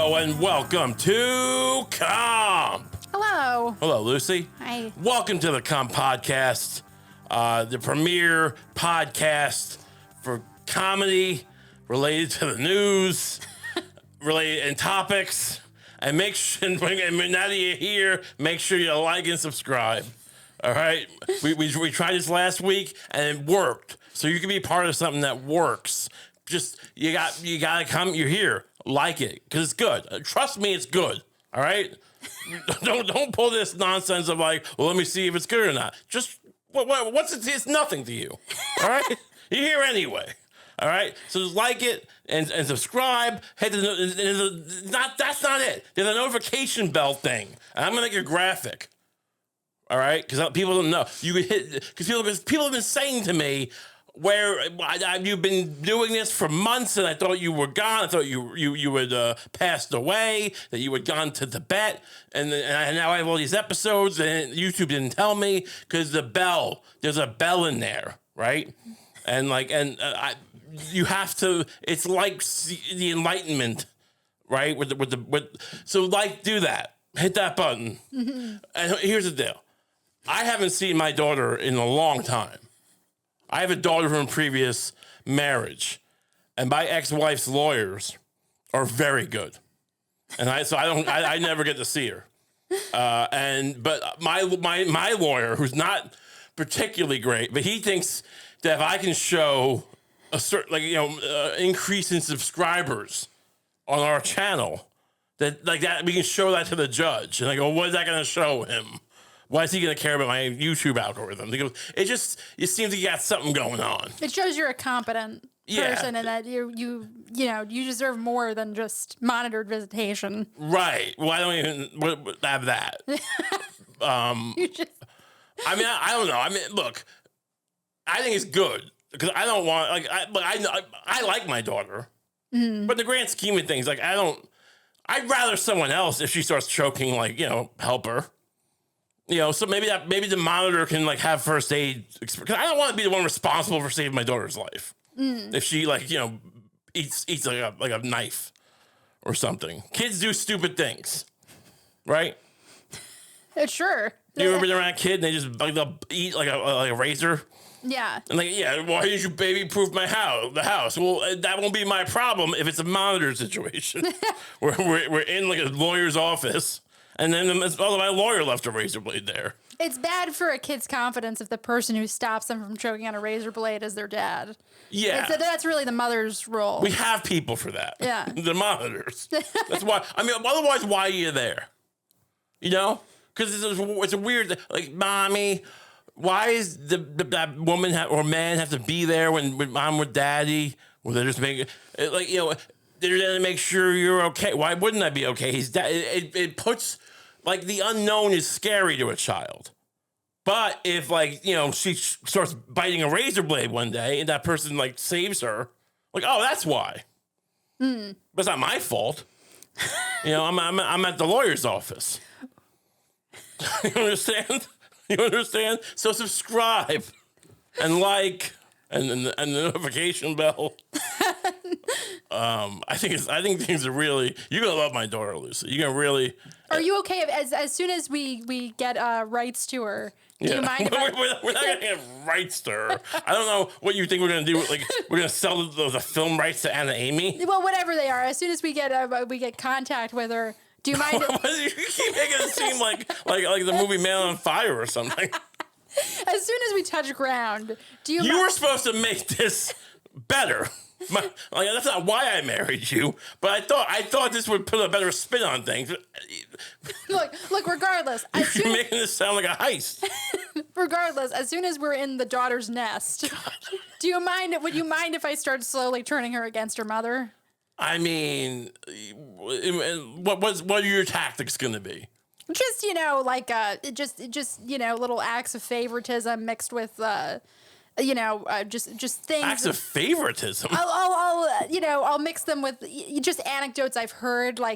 Hello and welcome to Kump. Hello. Hello, Lucy. Hi. Welcome to the Kump podcast, the premier podcast for comedy related to the news, related and topics. And make sure, now that you're here, make sure you like and subscribe. All right, we tried this last week and it worked. So you can be part of something that works. Just you gotta come. You're here, like it because it's good. Trust me, it's good. All right, don't pull this nonsense of like, well, let me see if it's good or not. Just what's it? It's nothing to you. All right, you're here anyway. All right, so just like it and subscribe. Hit that's not it. There's a notification bell thing, and I'm gonna make a graphic. All right, because people don't know. You could hit because people have been saying to me, "Where you've been doing this for months, and I thought you were gone. I thought you had passed away. That you had gone to Tibet, and now I have all these episodes, and YouTube didn't tell me because there's a bell in there, right? And you have to. It's like the Enlightenment, right? So do that. Hit that button. Mm-hmm. And here's the deal. I haven't seen my daughter in a long time. I have a daughter from a previous marriage, and my ex-wife's lawyers are very good, and I never get to see her. But my lawyer, who's not particularly great, but he thinks that if I can show a certain increase in subscribers on our channel, that we can show that to the judge, and I go, what is that going to show him? Why is he going to care about my YouTube algorithm? Because it seems like you got something going on. It shows you're a competent person and that you deserve more than just monitored visitation. Right. Well, I don't even have that. I don't know. I mean, look, I think it's good because I don't want I like my daughter, but in the grand scheme of things, I'd rather someone else if she starts choking, help her. So maybe the monitor can have first aid. Because I don't want to be the one responsible for saving my daughter's life. If she eats like a knife or something. Kids do stupid things, right? Sure. You ever been around a kid and they just they'll eat like a razor? Yeah. And why didn't you baby-proof the house? Well, that won't be my problem if it's a monitor situation. we're in a lawyer's office. And then my lawyer left a razor blade there. It's bad for a kid's confidence if the person who stops them from choking on a razor blade is their dad. Yeah. That's really the mother's role. We have people for that. Yeah. The monitors. That's why. I mean, otherwise, why are you there? Because it's a weird, mommy, why is that woman or man have to be there when mom with daddy? Well, they're just making, they're there to make sure you're okay. Why wouldn't I be okay? It puts, the unknown is scary to a child. But if, she starts biting a razor blade one day and that person, saves her, oh, that's why. But it's not my fault. I'm at the lawyer's office. You understand? You understand? So subscribe and and the notification bell. I think things are really. You're gonna love my daughter, Lucie. You're gonna really. Are you okay as soon as we get rights to her? Do you mind? We're not gonna get rights to her. I don't know what you think we're gonna do. We're gonna sell the film rights to Anna Amy. Well, whatever they are. As soon as we get contact with her, do you mind? You keep making it seem like the movie Man on Fire or something. As soon as we touch ground, do you? You were supposed to make this better. That's not why I married you, but I thought this would put a better spin on things. Look. Regardless, you're making this sound like a heist. Regardless, as soon as we're in the daughter's nest, do you mind? Would you mind if I start slowly turning her against her mother? I mean, what are your tactics going to be? Just little acts of favoritism mixed with just things. Acts of favoritism. I'll mix them with just anecdotes I've heard. I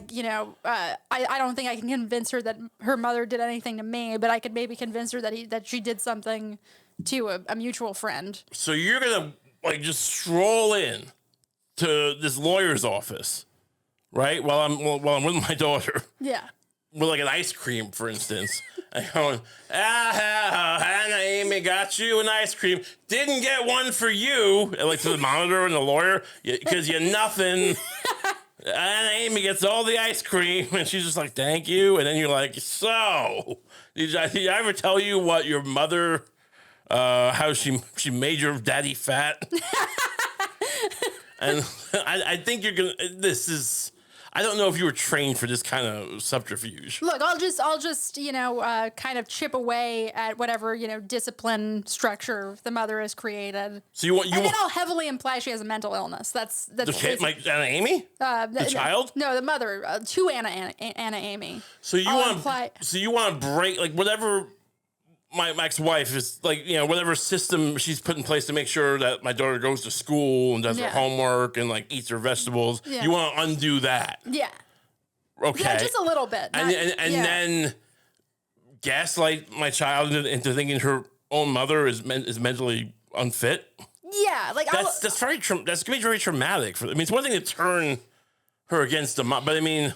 don't think I can convince her that her mother did anything to me, but I could maybe convince her that she did something to a mutual friend. So you're gonna just stroll in to this lawyer's office right? While I'm with my daughter, Yeah. with like an ice cream, for instance. And going, Hannah Amy got you an ice cream. Didn't get one for you. And like to the monitor and the lawyer, because you're nothing. Hannah Amy gets all the ice cream, and she's just like, thank you. And then you're like, so, did I ever tell you what your mother, how she made your daddy fat? And I think you're going to, I don't know if you were trained for this kind of subterfuge. Look, I'll just kind of chip away at whatever, discipline structure the mother has created. So then I'll heavily imply she has a mental illness. That's the kid, like Anna Amy? The child? No, the mother, to Anna Amy. So you want to break, like, whatever my ex-wife is, like, whatever system she's put in place to make sure that my daughter goes to school and does her homework and, like, eats her vegetables. Yeah. You want to undo that. Yeah. Okay. Yeah, just a little bit. And then gaslight my child into thinking her own mother is mentally unfit. Yeah. Like, that's going to be very traumatic. It's one thing to turn her against the mom, but I mean...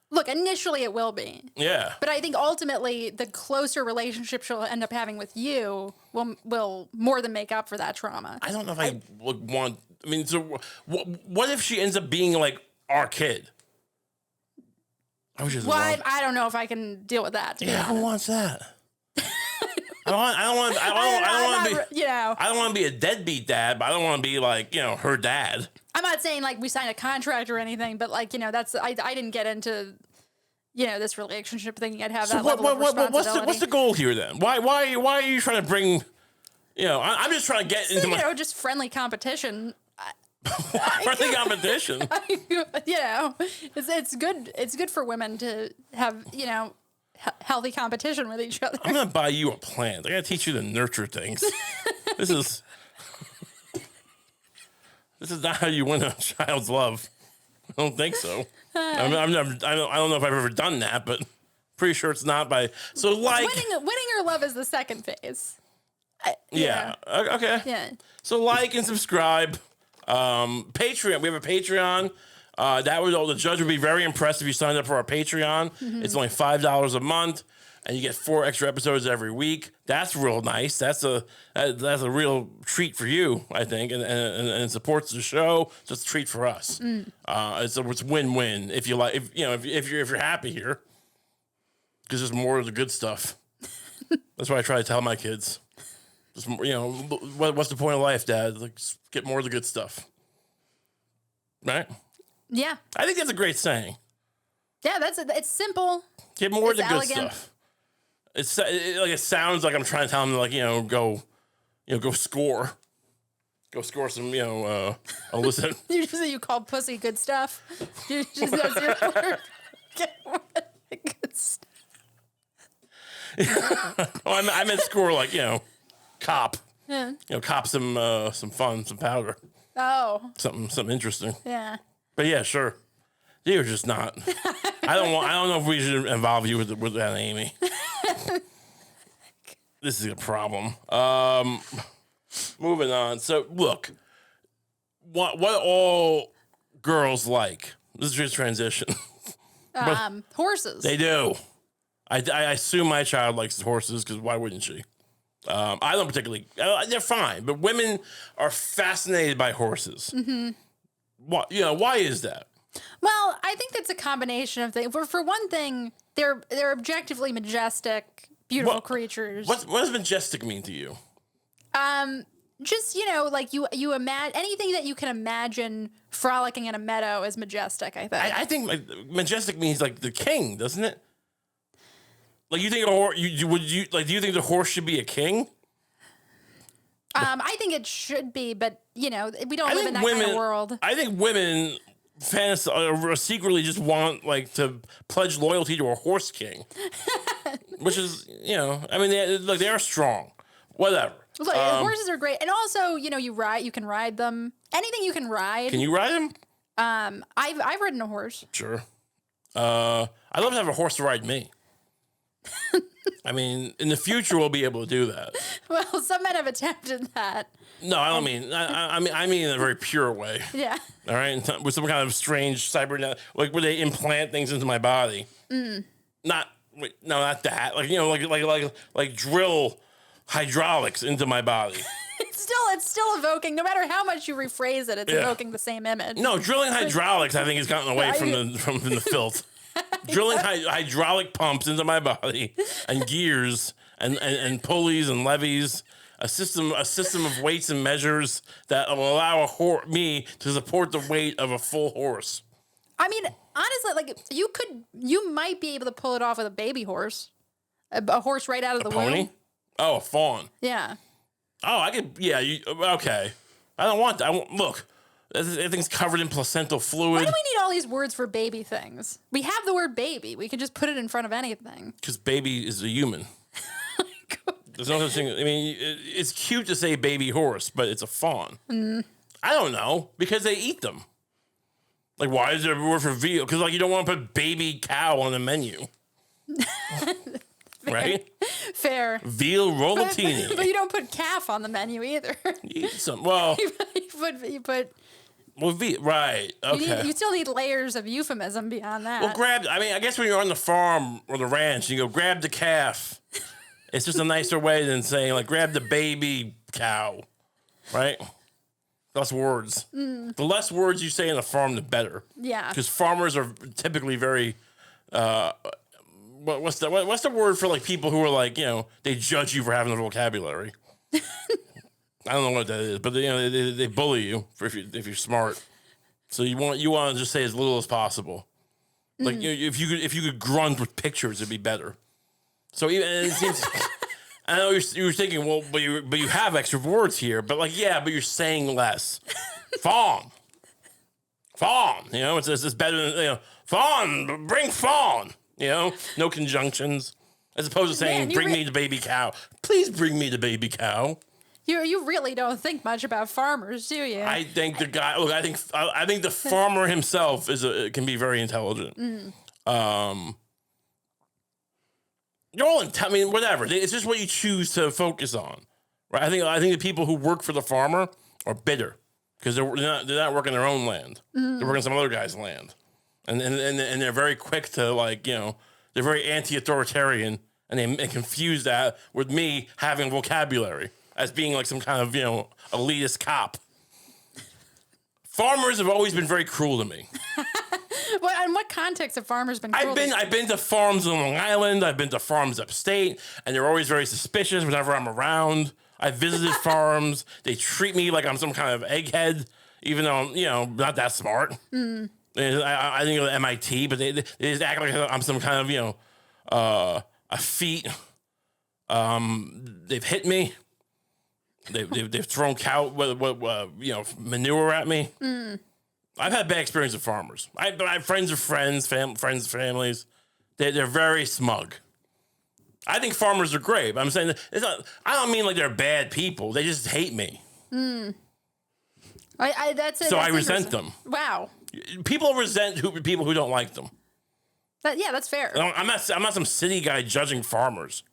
Look, initially it will be. Yeah. But I think ultimately the closer relationship she'll end up having with you will more than make up for that trauma. I don't know if I would want... I mean, so what if she ends up being like our kid? I don't know if I can deal with that. Yeah, who wants that? I don't want to be a deadbeat dad, but I don't want to be like, her dad. I'm not saying like we signed a contract or anything, but like, that's I didn't get into this relationship thinking I'd have that level of responsibility. What's the goal here then? Why are you trying to bring? I'm just trying to get into just friendly competition. Friendly competition. It's good. It's good for women to have healthy competition with each other. I'm gonna buy you a plant. I gotta teach you to nurture things. This is not how you win a child's love. I don't think so. I don't know if I've ever done that, but pretty sure it's not by. So like winning her love is the second phase. Yeah. Okay. Yeah. So like and subscribe. Patreon. We have a Patreon. The judge would be very impressed if you signed up for our Patreon. Mm-hmm. It's only $5 a month, and you get 4 extra episodes every week. That's real nice. That's a real treat for you, I think, and it supports the show. It's just a treat for us. It's win-win if you like. If you're happy here, because there's more of the good stuff. That's what I try to tell my kids. Just, what's the point of life, Dad? Like, get more of the good stuff, right? Yeah, I think that's a great saying. Yeah, it's simple. Get more of the good stuff. It sounds like I'm trying to tell them, like, go score some, listen. You call pussy good stuff. That's your word. Get more of the good stuff. I meant score like cop. Yeah. Cop some fun, some powder. Oh. Something interesting. Yeah. But yeah, sure. You're just not. I don't know if we should involve you with that, Amy. This is a problem. Moving on. So look, what all girls like? This is just transition. Horses. They do. I assume my child likes horses because why wouldn't she? I don't particularly. They're fine, but women are fascinated by horses. Mm-hmm. Why is that? Well, I think that's a combination of things. For one thing, they're objectively majestic, beautiful creatures. What does majestic mean to you? Just like you imagine anything that you can imagine frolicking in a meadow is majestic. I think. I think majestic means like the king, doesn't it? Like you think a horse? Do you think the horse should be a king? I think it should be, but we don't live in that kind of world. I think women secretly just want to pledge loyalty to a horse king, which is they are strong. Whatever. Look, horses are great, and also you can ride them. Anything you can ride. Can you ride them? I've ridden a horse. Sure. I'd love to have a horse to ride me. I mean, in the future, we'll be able to do that. Well, some men have attempted that. No, I don't mean. I mean in a very pure way. Yeah. All right, with some kind of strange cybernetic, like where they implant things into my body. Not not that. Like like drill hydraulics into my body. It's still evoking. No matter how much you rephrase it, it's evoking the same image. No, drilling hydraulics, I think, has gotten away from the filth. Drilling hydraulic pumps into my body and gears and pulleys and levies. A system of weights and measures that will allow me to support the weight of a full horse. I mean, honestly, like you might be able to pull it off with a baby horse, a horse right out of the pony? womb. Oh, a fawn. Yeah. Oh, I could. Yeah. Okay. I don't want that. Look, everything's covered in placental fluid. Why do we need all these words for baby things? We have the word baby. We can just put it in front of anything. Because baby is a human. There's no such thing. I mean, it's cute to say baby horse, but it's a fawn. I don't know, because they eat them. Like, why is there a word for veal? Because, like, you don't want to put baby cow on the menu. Right? Fair. Veal rollatini. But you don't put calf on the menu either. You eat some. Well, you put well, veal. Right. Okay. You still need layers of euphemism beyond that. Well, I guess when you're on the farm or the ranch, you go, grab the calf. It's just a nicer way than saying, like, grab the baby cow, right? Less words. The less words you say in a farm, the better. Yeah. Because farmers are typically very, what's the word for, like, people who are, like, they judge you for having a vocabulary? I don't know what that is, but they bully you if you're smart. So you want to just say as little as possible. Like, if you could grunt with pictures, it'd be better. So even it seems, I know you're thinking, well, but you have extra words here, but like, yeah, but you're saying less. Fawn, it's better than fawn. Bring fawn. No conjunctions, as opposed to saying, bring me the baby cow. Please bring me the baby cow. You really don't think much about farmers, do you? I think the guy. Look, I think the farmer himself can be very intelligent. You're all I mean, whatever. It's just what you choose to focus on, right? I think the people who work for the farmer are bitter because they're not working their own land. They're working some other guy's land, and they're very quick to they're very anti-authoritarian, and they confuse that with me having vocabulary as being like some kind of elitist cop. Farmers have always been very cruel to me. In what context have farmers been cruel? I've been to farms on Long Island. I've been to farms upstate, and they're always very suspicious whenever I'm around. I've visited farms. They treat me like I'm some kind of egghead, even though I'm not that smart. I think of MIT, but they just act like I'm some kind of a feat. They've hit me. They've thrown cow manure at me. I've had bad experience with farmers. I have friends of friends, friends of families. They're very smug. I think farmers are great. But I'm saying I don't mean like they're bad people. They just hate me. I resent them. Wow. People resent people who don't like them. That's fair. I'm not some city guy judging farmers.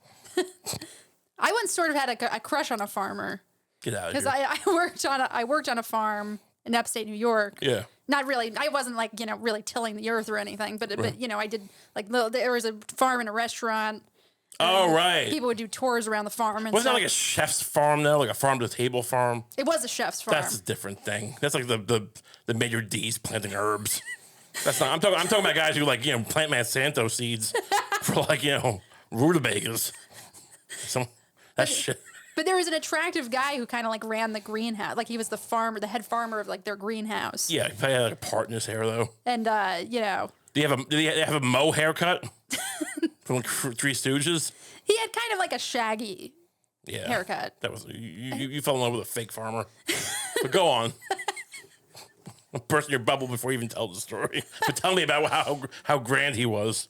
I once sort of had a crush on a farmer. Get out of here. Because I worked on a farm in upstate New York. Yeah. Not really. I wasn't like, really tilling the earth or anything, but I did like there was a farm and a restaurant. Oh, right. People would do tours around the farm. Wasn't that like a chef's farm though? Like a farm to table farm? It was a chef's farm. That's a different thing. That's like the Major D's planting herbs. That's not. I'm talking about guys who plant Monsanto seeds for rutabagas. That shit. But there was an attractive guy who kind of ran the greenhouse. Like he was the head farmer of their greenhouse. Yeah, he probably had a part in his hair though. And Did he have a Moe haircut from Three Stooges? He had kind of like a shaggy haircut. That was you fell in love with a fake farmer. But go on. I'm bursting your bubble before you even tell the story. But tell me about how grand he was.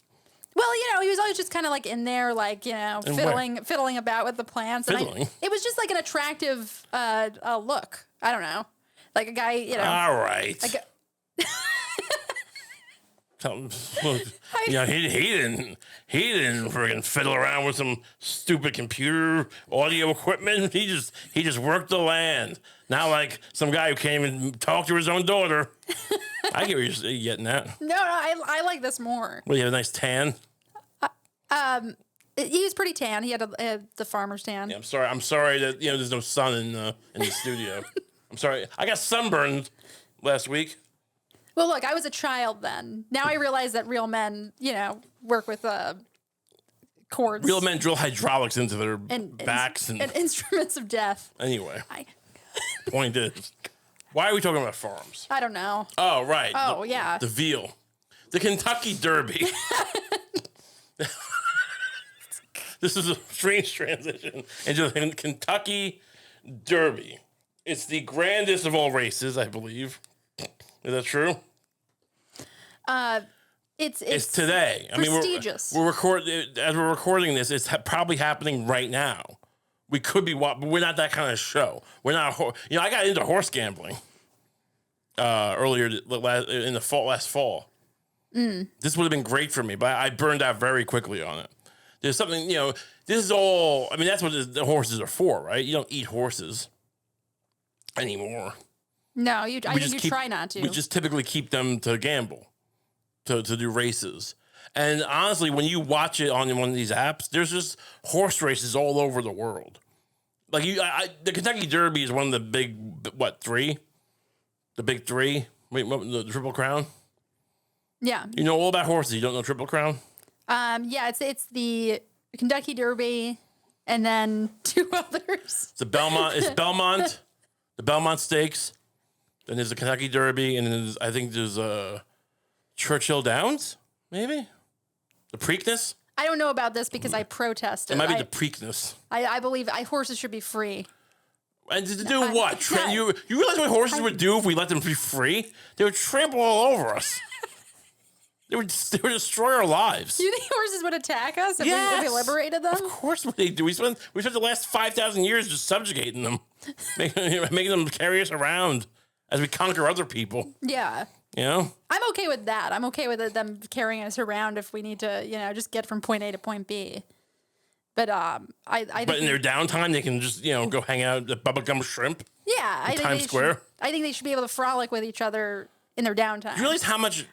Well, he was always just kind of in there, fiddling about with the plants. Fiddling? And it was just an attractive look. I don't know. Like a guy, All right. He didn't friggin' fiddle around with some stupid computer audio equipment. He just worked the land. Not like some guy who can't even talk to his own daughter. I get what you're getting at. No, I like this more. Well, you have a nice tan. He was pretty tan. He had the farmer's tan. Yeah, I'm sorry that there's no sun in the studio. I'm sorry. I got sunburned last week. Well, look, I was a child then. Now I realize that real men, work with cords. Real men drill hydraulics into their backs and instruments of death. Anyway, point is, why are we talking about farms? I don't know. Oh, right. Oh, yeah. The veal. The Kentucky Derby. This is a strange transition into the Kentucky Derby. It's the grandest of all races, I believe. Is that true? It's today. Prestigious. We're recording this. It's probably happening right now. We could be, but we're not that kind of show. We're not. I got into horse gambling earlier in the fall. Last fall. This would have been great for me, but I burned out very quickly on it. There's something, this is all. I mean, that's what the horses are for, right? You don't eat horses anymore. No, I think you try not to. We just typically keep them to gamble, to do races. And honestly, when you watch it on one of these apps, there's just horse races all over the world. Like the Kentucky Derby is one of the big, three? The big three? Wait, the Triple Crown? Yeah. You know all about horses. You don't know Triple Crown? Yeah, it's the Kentucky Derby and then two others. It's Belmont, the Belmont Stakes. Then there's the Kentucky Derby, and then I think there's Churchill Downs, maybe? The Preakness? I don't know about this because I protested. It might be the Preakness. I believe horses should be free. And to do what? You realize what horses would do if we let them be free? They would trample all over us. They would destroy our lives. Do you think horses would attack us if we liberated them? Of course they do. We spent the last 5,000 years just subjugating them, making them carry us around as we conquer other people. Yeah. I'm okay with that. I'm okay with them carrying us around if we need to, just get from point A to point B. But But in their downtime, they can just go hang out at Bubblegum Shrimp. Yeah, Times Square. I think they should be able to frolic with each other in their downtime. Do you realize how much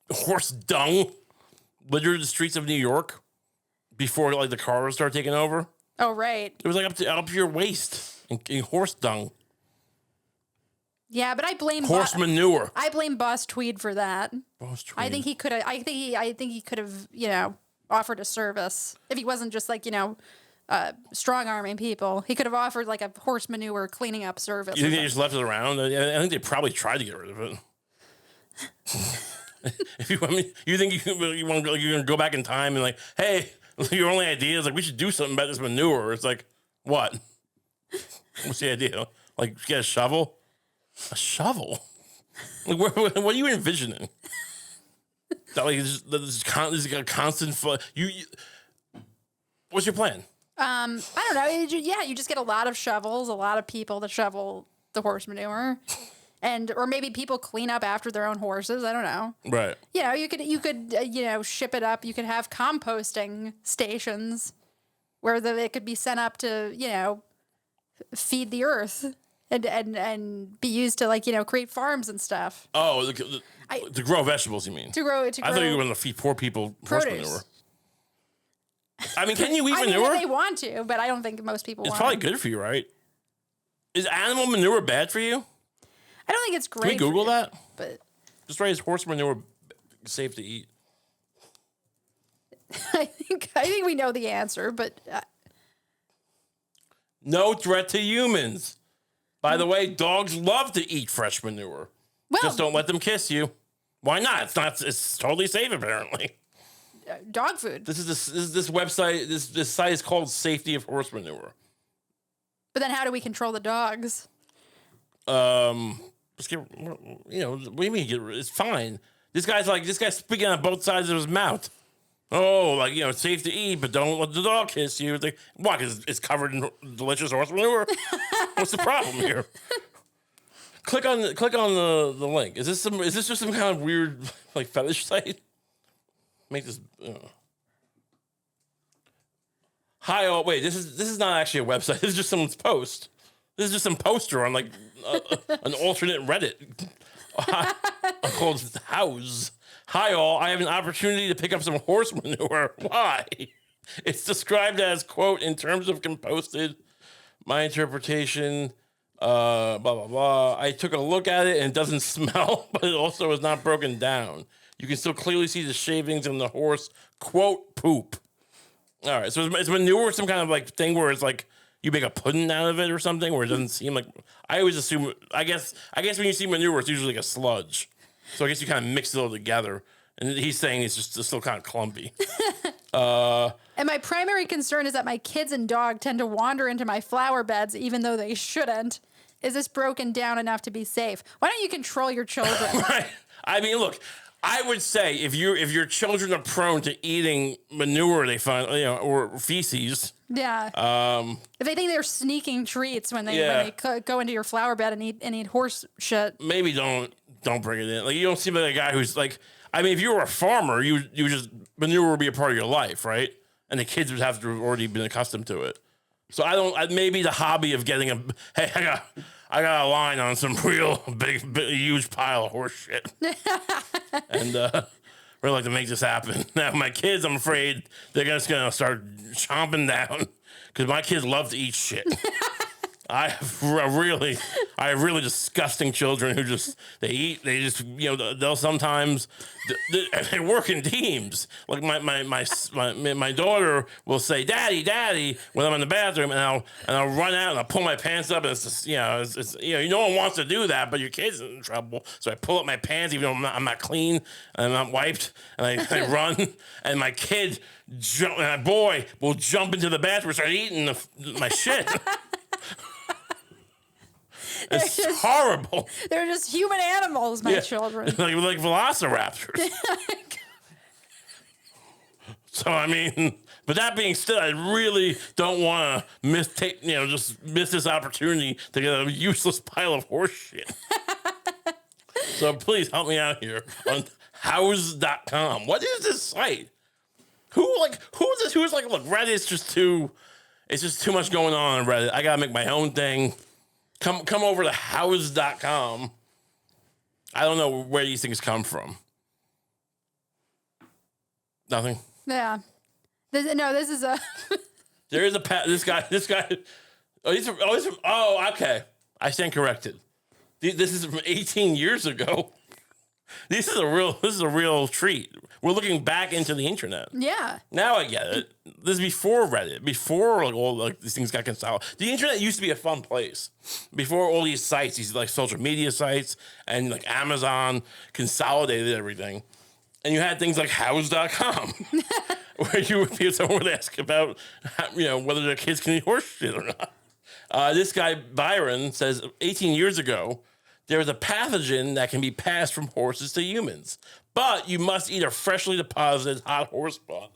horse dung littered the streets of New York before the cars started taking over? Oh, right. It was up to your waist in horse dung. Yeah, but I blame horse manure. I blame Boss Tweed for that. Boss Tweed. I think he could have. I think he could have. Offered a service if he wasn't just strong arming people. He could have offered a horse manure cleaning up service. You think they just left it around? I think they probably tried to get rid of it. You think you're gonna go back in time and hey, your only idea is we should do something about this manure. It's what? What's the idea? Get a shovel? A shovel? What are you envisioning? This is a constant flow. What's your plan? I don't know. You just get a lot of shovels, a lot of people to shovel the horse manure, or maybe people clean up after their own horses. I don't know. Right. You could ship it up. You could have composting stations where it could be sent up to feed the earth and be used to create farms and stuff. Oh, to grow vegetables, you mean? To grow. I thought you were going to feed poor people horse manure. I mean, can you eat manure? They want to, but I don't think most people want It's probably good for you, right? Is animal manure bad for you? I don't think it's great. Can we Google that? But just write, is horse manure safe to eat? I think we know the answer, but no threat to humans. By the way, dogs love to eat fresh manure. Well, just don't let them kiss you. Why not? It's totally safe, apparently. Dog food. This website. This site is called Safety of Horse Manure. But then, how do we control the dogs? Let's get. What do you mean? It's fine. This guy's speaking on both sides of his mouth. Oh, it's safe to eat, but don't let the dog kiss you. It's why? Because it's covered in delicious horse manure. What's the problem here? Click on the link. Is this just some kind of weird like fetish site? Make this. Hi all. Wait, this is not actually a website. This is just someone's post. This is just some poster on like an alternate Reddit called House. Hi all. I have an opportunity to pick up some horse manure. Why? It's described as, quote, in terms of composted. My interpretation. Blah blah blah. I took a look at it and it doesn't smell, but it also is not broken down. You can still clearly see the shavings in the horse, quote, poop. All right, so is manure some kind of like thing where it's like you make a pudding out of it or something, where it doesn't seem like? I always assume. I guess when you see manure, it's usually like a sludge. So I guess you kind of mix it all together. And he's saying it's still kind of clumpy. And my primary concern is that my kids and dog tend to wander into my flower beds, even though they shouldn't. Is this broken down enough to be safe? Why don't you control your children? Right. I mean, look. I would say if your children are prone to eating manure they find, or feces. Yeah. If they think they're sneaking treats when they go into your flower bed and eat horse shit. Maybe don't bring it in. Like, you don't seem like a guy who's like. I mean, if you were a farmer, you just manure would be a part of your life, right? And the kids would have to have already been accustomed to it. So maybe the hobby of getting I got a line on some real big huge pile of horse shit. And really like to make this happen. Now, my kids, I'm afraid they're just going to start chomping down because my kids love to eat shit. I have really disgusting children who they'll sometimes they work in teams. Like my daughter will say, "Daddy," when I'm in the bathroom, and I'll run out and I'll pull my pants up, and it's just, no one wants to do that, but your kid's in trouble, so I pull up my pants even though I'm not clean and I'm not wiped, and I run, and my kid and my boy will jump into the bathroom and start eating my shit. It's horrible. They're just human animals, my children. like velociraptors. So, I mean, but that being said, I really don't want to miss this opportunity to get a useless pile of horse shit. So please help me out here on house.com. What is this site? Who's this? Who's like, look, Reddit's just too much going on Reddit. I got to make my own thing. Come over to house.com. I don't know where these things come from. Nothing? Yeah. This is a... There is this guy. Okay. I stand corrected. This is from 18 years ago. This is a real treat. We're looking back into the internet. Yeah. Now I get it. This is before Reddit, before all these things got consolidated. The internet used to be a fun place. Before all these sites, these like social media sites and like Amazon consolidated everything. And you had things like house.com where someone would ask about whether their kids can eat horse shit or not. This guy Byron says 18 years ago, there is a pathogen that can be passed from horses to humans, but you must eat a freshly deposited hot horse blood.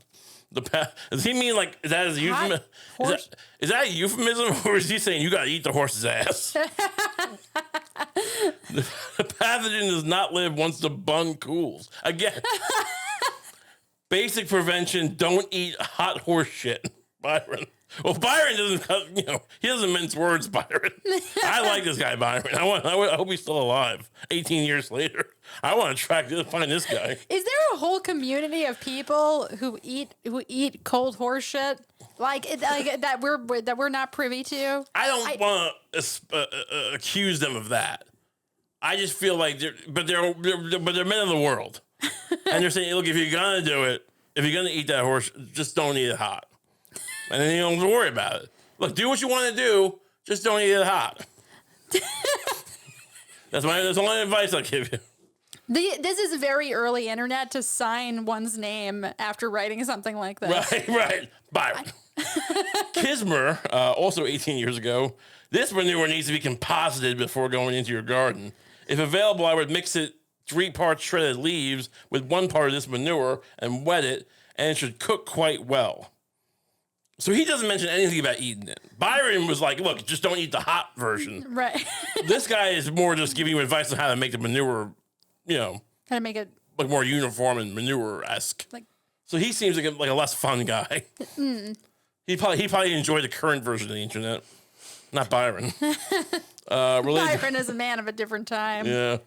Does he mean like is that a euphemism? Is that a euphemism, or is he saying you got to eat the horse's ass? The pathogen does not live once the bun cools. Again, basic prevention: don't eat hot horse shit, Byron. Well, Byron doesn't, he doesn't mince words, Byron. I like this guy, Byron. I hope he's still alive 18 years later. I want to find this guy. Is there a whole community of people who eat cold horse shit? Like that we're not privy to? I don't want to accuse them of that. I just feel like they're men of the world. And they're saying, look, if you're going to do it, if you're going to eat that horse, just don't eat it hot. And then you don't have to worry about it. Look, do what you want to do. Just don't eat it hot. That's the only advice I'll give you. This is very early internet to sign one's name after writing something like this. Right. Byron. Kismer, also 18 years ago, this manure needs to be composited before going into your garden. If available, I would mix it 3 parts shredded leaves with 1 part of this manure and wet it, and it should cook quite well. So he doesn't mention anything about eating it. Byron was like, look, just don't eat the hot version. Right. This guy is more just giving you advice on how to make the manure, How to make it like more uniform and manure-esque. like. So he seems like a less fun guy. He probably enjoyed the current version of the internet, not Byron. Byron is a man of a different time. Yeah.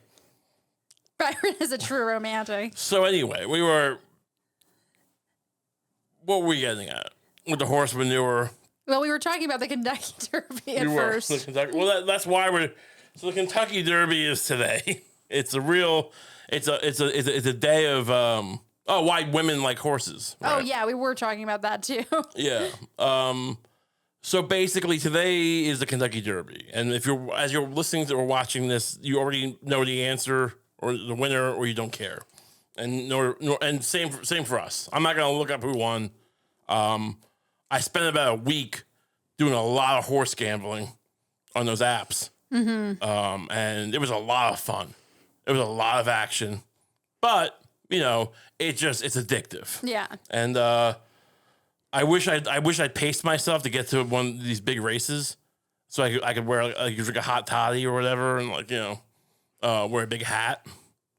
Byron is a true romantic. So anyway, what were we getting at with the horse manure? Well, we were talking about the Kentucky Derby at first. Well, that's why so the Kentucky Derby is today. It's a day of why women like horses. Right? Oh yeah, we were talking about that too. Yeah. So basically, today is the Kentucky Derby, and as you're listening to or watching this, you already know the answer or the winner, or you don't care. And same for us. I'm not gonna look up who won. I spent about a week doing a lot of horse gambling on those apps, and it was a lot of fun. It was a lot of action, but it's addictive. Yeah. And I wish I'd paced myself to get to one of these big races, so I could wear like a hot toddy or whatever, and wear a big hat.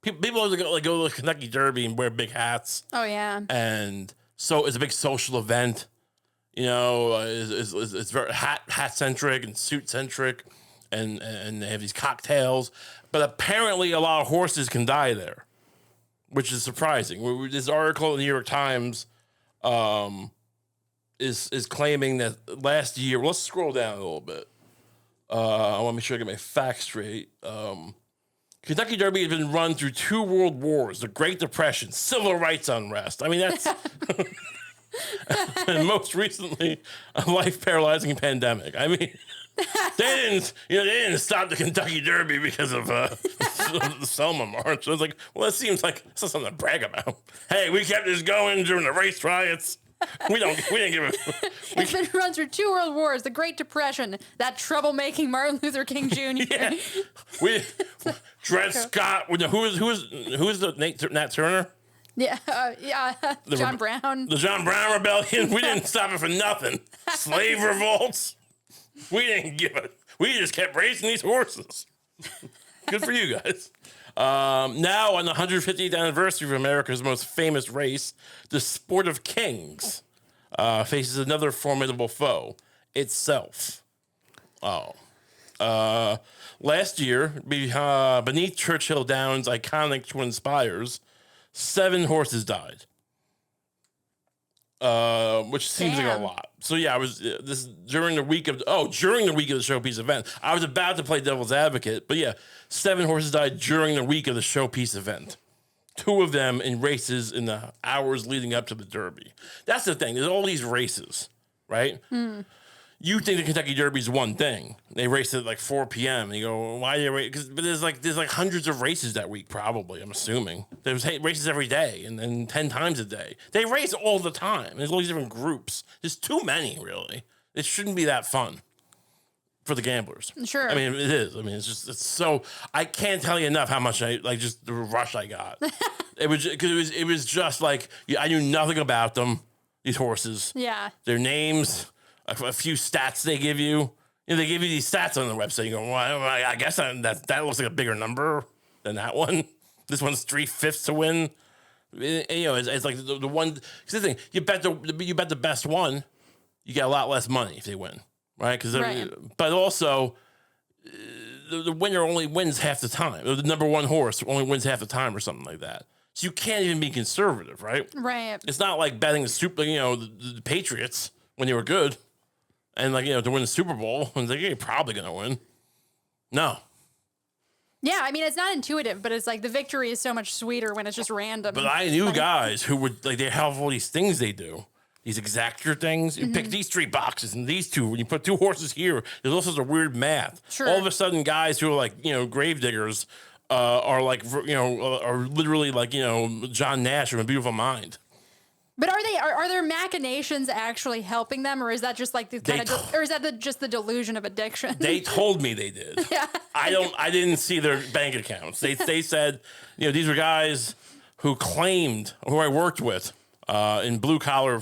People go to the Kentucky Derby and wear big hats. Oh yeah. And so it's a big social event. It's very hat centric and suit centric, and they have these cocktails. But apparently, a lot of horses can die there, which is surprising. This article in the New York Times is claiming that last year. Let's scroll down a little bit. I want to make sure I get my facts straight. Kentucky Derby has been run through 2 world wars, the Great Depression, civil rights unrest. I mean, that's and most recently a life-paralyzing pandemic. I mean, they didn't stop the Kentucky Derby because of the Selma March. I was like, well, that seems like that's something to brag about. Hey, we kept this going during the race riots. We didn't give a. It's been run through 2 world wars, the Great Depression, that troublemaking Martin Luther King Jr. Yeah. Dred Scott. Who is the Nat Turner? Yeah, John Brown. The John Brown Rebellion. We didn't stop it for nothing. Slave revolts. We didn't give it. We just kept racing these horses. Good for you guys. Now, on the 150th anniversary of America's most famous race, the Sport of Kings faces another formidable foe, itself. Last year, beneath Churchill Downs' iconic twin spires, 7 horses died, which seems like a lot. So yeah, I was during the week of the showpiece event. I was about to play devil's advocate, but yeah, 7 horses died during the week of the showpiece event. 2 of them in races in the hours leading up to the Derby. That's the thing. There's all these races, right? You think the Kentucky Derby is one thing. They race at like 4 p.m. and you go, why are they racing? But there's like hundreds of races that week, probably, I'm assuming. There's races every day and then 10 times a day. They race all the time. There's all these different groups. There's too many, really. It shouldn't be that fun for the gamblers. Sure. I mean, it is. I mean, it's so, I can't tell you enough how much just the rush I got. It was just like, I knew nothing about them, these horses. Yeah. Their names. A few stats they give you. They give you these stats on the website. You go, well, I guess that looks like a bigger number than that one. This one's 3/5 to win. It's like the one. Cause the thing, you bet the best one, you get a lot less money if they win, right? But also, the winner only wins half the time. The number 1 horse only wins half the time, or something like that. So you can't even be conservative, right? Right. It's not like betting the Patriots when they were good. And to win the Super Bowl, and you're probably gonna win. No. Yeah, I mean it's not intuitive, but it's like the victory is so much sweeter when it's just random. But I knew guys who would they have all these things they do, these exactor things. You pick these 3 boxes and these 2. When you put 2 horses here, there's all sorts of weird math. Sure. All of a sudden, guys who are grave diggers are literally John Nash from A Beautiful Mind. But are there machinations actually helping them, or is that just like the kind of, or is that just the delusion of addiction? They told me they did. Yeah. I didn't see their bank accounts. They said, these were guys who I worked with in blue collar,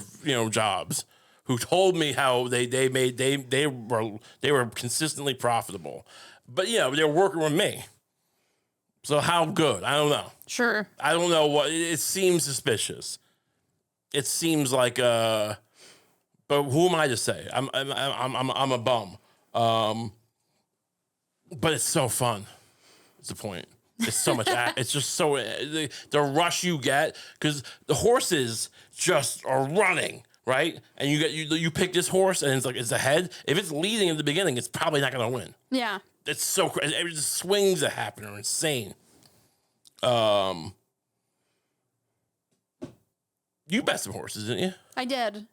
jobs, who told me how they were consistently profitable, but they're working with me. So how good? I don't know. Sure. I don't know what it seems suspicious. It seems like but who am I to say? I'm a bum. But it's so fun. It's the point. It's so much. It's just so the rush you get because the horses just are running, right? And you pick this horse and it's ahead. If it's leading in the beginning, it's probably not going to win. Yeah. It's so crazy. The swings that happen are insane. You bet some horses, didn't you? I did.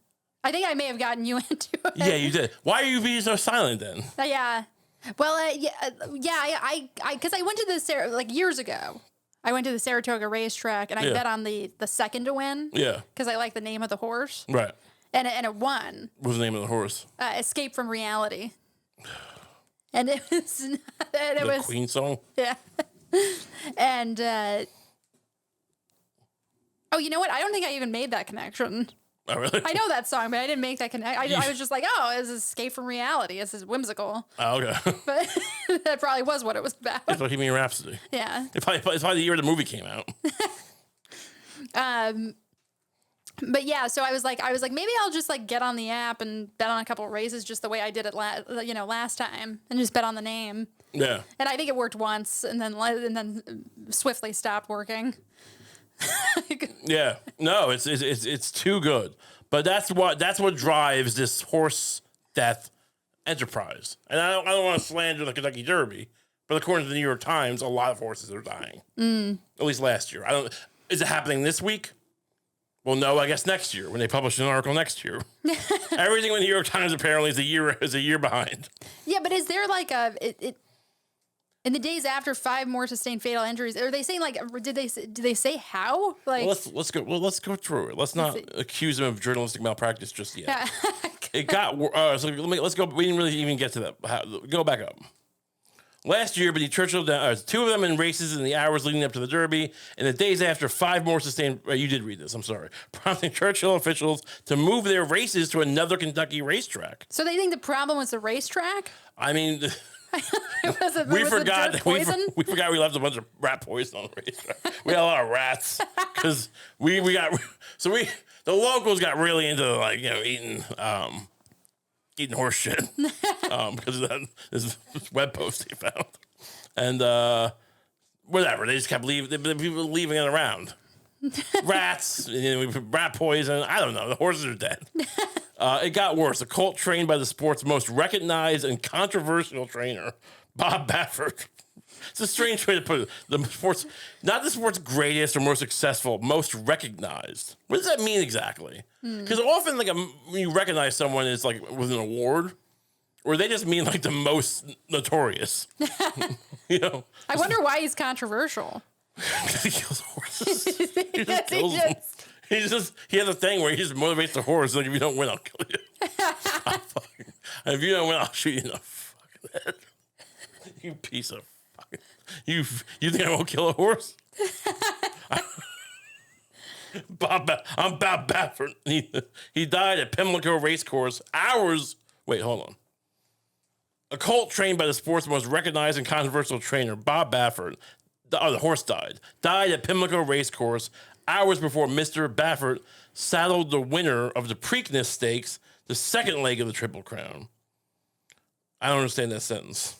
I think I may have gotten you into it. Yeah, you did. Why are you being so silent then? Yeah. Well, I because I went to the years ago. I went to the Saratoga racetrack and I bet on the second to win. Yeah. Because I like the name of the horse. Right. And it won. What was the name of the horse? Escape from Reality. And it was the Queen song. Yeah. And you know what? I don't think I even made that connection. Oh, really? I know that song, but I didn't make that connection. I was just like, oh, it's Escape from Reality. This is whimsical. Oh, okay. But that probably was what it was about. It's Bohemian Rhapsody. Yeah. It's probably the year the movie came out. But yeah, so I was like, maybe I'll just get on the app and bet on a couple of races just the way I did it last time and just bet on the name. Yeah. And I think it worked once and then swiftly stopped working. Yeah. No, it's too good. But that's what drives this horse death enterprise. And I don't want to slander the Kentucky Derby, but according to the New York Times, a lot of horses are dying. At least last year. Is it happening this week? Well, no, I guess next year when they publish an article next year. Everything in the New York Times apparently is a year behind. Yeah, but is there in the days after 5 more sustained fatal injuries? Are they saying did they say how? Let's go through it. Let's not accuse them of journalistic malpractice just yet. Yeah. It got so let's go. We didn't really even get to that. Go back up. Last year, but Churchill down 2 of them in races in the hours leading up to the Derby, and the days after 5 more sustained. You did read this. I'm sorry. Prompting Churchill officials to move their races to another Kentucky racetrack. So they think the problem was the racetrack? I mean. We forgot we left a bunch of rat poison on the racetrack. We had a lot of rats because the locals got really into eating horse shit because of this web post they found, and whatever, they just kept people leaving it around. Rats, we put rat poison. I don't know. The horses are dead. It got worse. A cult trained by the sport's most recognized and controversial trainer, Bob Baffer. It's a strange way to put it. Not the sport's greatest or most successful, most recognized. What does that mean exactly? Because often, when you recognize someone, it's with an award, or they just mean the most notorious. I wonder why he's controversial. He kills horses. He just kills them. He has a thing where he just motivates the horse. If you don't win, I'll kill you. If you don't win, I'll shoot you in the fucking head. You piece of fucking. You think I won't kill a horse? I'm Bob Baffer. He died at Pimlico Racecourse hours. Wait, hold on. A cult trained by the sport's most recognized and controversial trainer, Bob Baffer. The horse died. Died at Pimlico Racecourse hours before Mr. Baffer saddled the winner of the Preakness Stakes, the second leg of the Triple Crown. I don't understand that sentence.